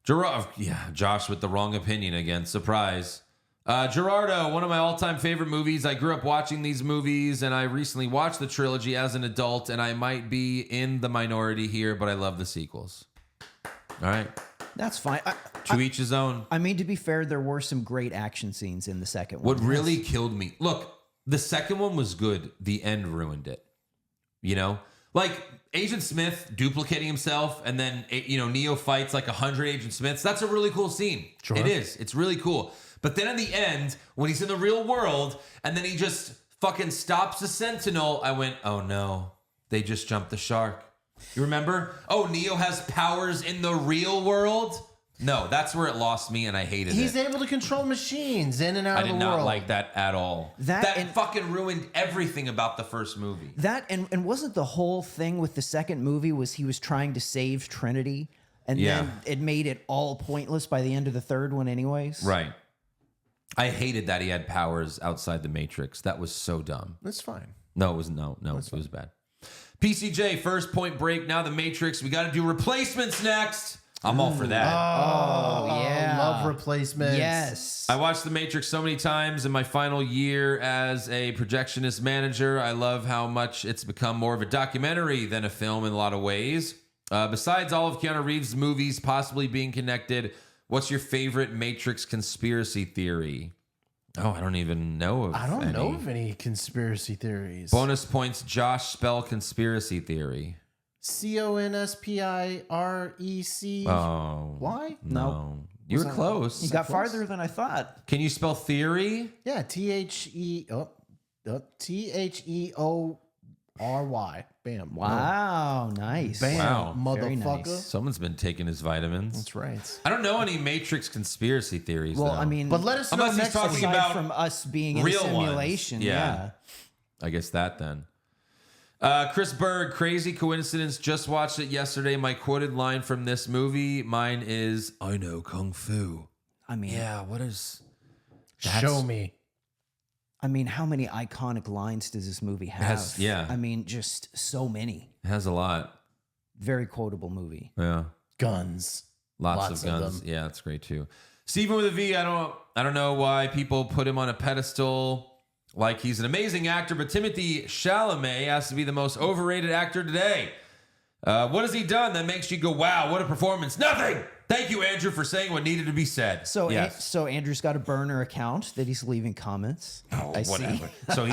Josh with the wrong opinion again. Surprise. Gerardo, one of my all-time favorite movies. I grew up watching these movies, and I recently watched the trilogy as an adult, and I might be in the minority here, but I love the sequels. All right. That's fine. To each his own. I mean, to be fair, there were some great action scenes in the second one. What really killed me, look, the second one was good. The end ruined it. You know? Like, Agent Smith duplicating himself, and then, Neo fights like 100 Agent Smiths. That's a really cool scene. Sure. It is. It's really cool. But then at the end, when he's in the real world, and then he just fucking stops the Sentinel, I went, oh no, they just jumped the shark. You remember? Oh, Neo has powers in the real world? No, that's where it lost me, and I hated it. He's able to control machines in and out of the world. I did not like that at all. That fucking ruined everything about the first movie. That, and wasn't the whole thing with the second movie was he was trying to save Trinity, and then it made it all pointless by the end of the third one anyways? Right. I hated that he had powers outside the Matrix. That was so dumb. That's fine. No, it was it was bad. PCJ, first Point Break, now the Matrix. We got to do replacements next. I'm all for that. Oh, yeah. Love replacements. Yes. I watched The Matrix so many times in my final year as a projectionist manager. I love how much it's become more of a documentary than a film in a lot of ways. Besides all of Keanu Reeves' movies possibly being connected, what's your favorite Matrix conspiracy theory? Oh, I don't even know of any. I don't know of any conspiracy theories. Bonus points, Josh, spell conspiracy theory. CONSPIREC. Oh. Why? No. You were close. You got farther than I thought. Can you spell theory? Yeah, THEORY. Bam. Wow, nice. Bam, wow. motherfucker. Nice. Someone's been taking his vitamins. That's right. I don't know any Matrix conspiracy theories, Well, though. I mean, but let us know unless he's talking aside about from us being in a real simulation. ones. Yeah. I guess that then. Chris Berg, crazy coincidence. Just watched it yesterday. My quoted line from this movie, mine is, I know Kung Fu. I mean, yeah, what is... Show me. I mean, how many iconic lines does this movie have? Yeah. I mean, just so many. It has a lot. Very quotable movie. Yeah. Guns. Lots of guns. Them. Yeah, it's great too. Steven with a V, I don't know why people put him on a pedestal like he's an amazing actor, but Timothée Chalamet has to be the most overrated actor today. What has he done that makes you go, wow, what a performance? Nothing! Thank you, Andrew, for saying what needed to be said. So, yes. So Andrew's got a burner account that he's leaving comments. Oh, I whatever. see. So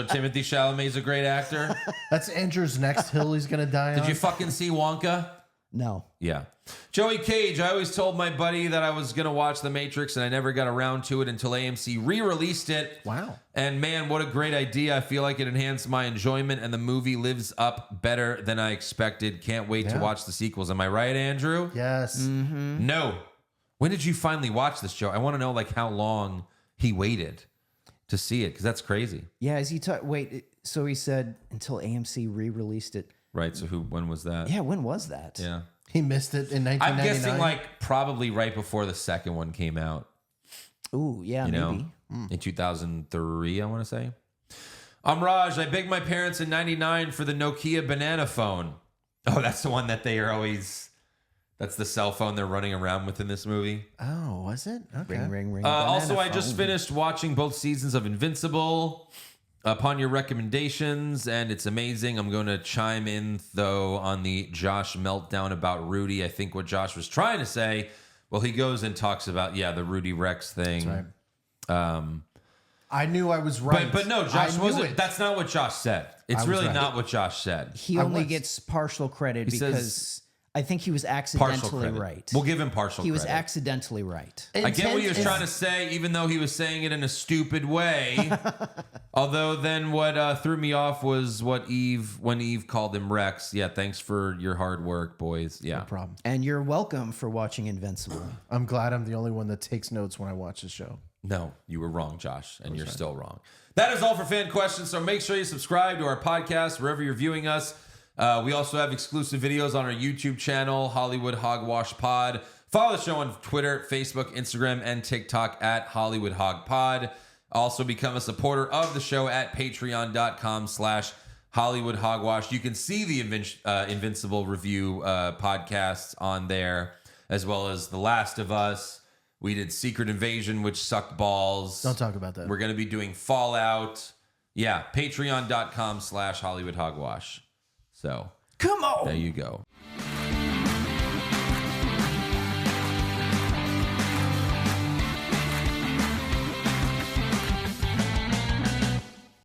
Timothée Chalamet's a great actor. That's Andrew's next hill he's gonna die on. Did you fucking see Wonka? No. Yeah. Joey Cage, I always told my buddy that I was going to watch The Matrix, and I never got around to it until AMC re-released it. Wow. And man, what a great idea. I feel like it enhanced my enjoyment, and the movie lives up better than I expected. Can't wait to watch the sequels. Am I right, Andrew? Yes. Mm-hmm. No. When did you finally watch this, Joe? I want to know like how long he waited to see it, because that's crazy. Yeah, so he said until AMC re-released it. Right, so when was that? Yeah, when was that? Yeah. He missed it in 1999. I'm guessing like probably right before the second one came out. Ooh, yeah, maybe. In 2003, I want to say. I'm Raj. I begged my parents in 99 for the Nokia banana phone. Oh, that's the one that they are always... That's the cell phone they're running around with in this movie. Oh, was it? Okay. Ring, ring, ring. Also, I just finished watching both seasons of Invincible upon your recommendations, and it's amazing. I'm going to chime in, though, on the Josh meltdown about Rudy. I think what Josh was trying to say, well, he goes and talks about, the Rudy Rex thing. That's right. I knew I was right. But no, Josh wasn't. That's not what Josh said. It's really not what Josh said. He only gets partial credit because I think he was accidentally right. We'll give him partial credit. He was accidentally right. I get what he was trying to say, even though he was saying it in a stupid way. Although then what threw me off was when Eve called him Rex. Yeah, thanks for your hard work, boys. Yeah. No problem. And you're welcome for watching Invincible. I'm glad I'm the only one that takes notes when I watch the show. No, you were wrong, Josh, and you're still wrong. That is all for fan questions, so make sure you subscribe to our podcast wherever you're viewing us. We also have exclusive videos on our YouTube channel, Hollywood Hogwash Pod. Follow the show on Twitter, Facebook, Instagram, and TikTok at Hollywood Hog Pod. Also become a supporter of the show at patreon.com/Hollywood Hogwash. You can see the Invincible review podcasts on there, as well as The Last of Us. We did Secret Invasion, which sucked balls. Don't talk about that. We're going to be doing Fallout. Yeah, patreon.com/Hollywood Hogwash. So come on. There you go.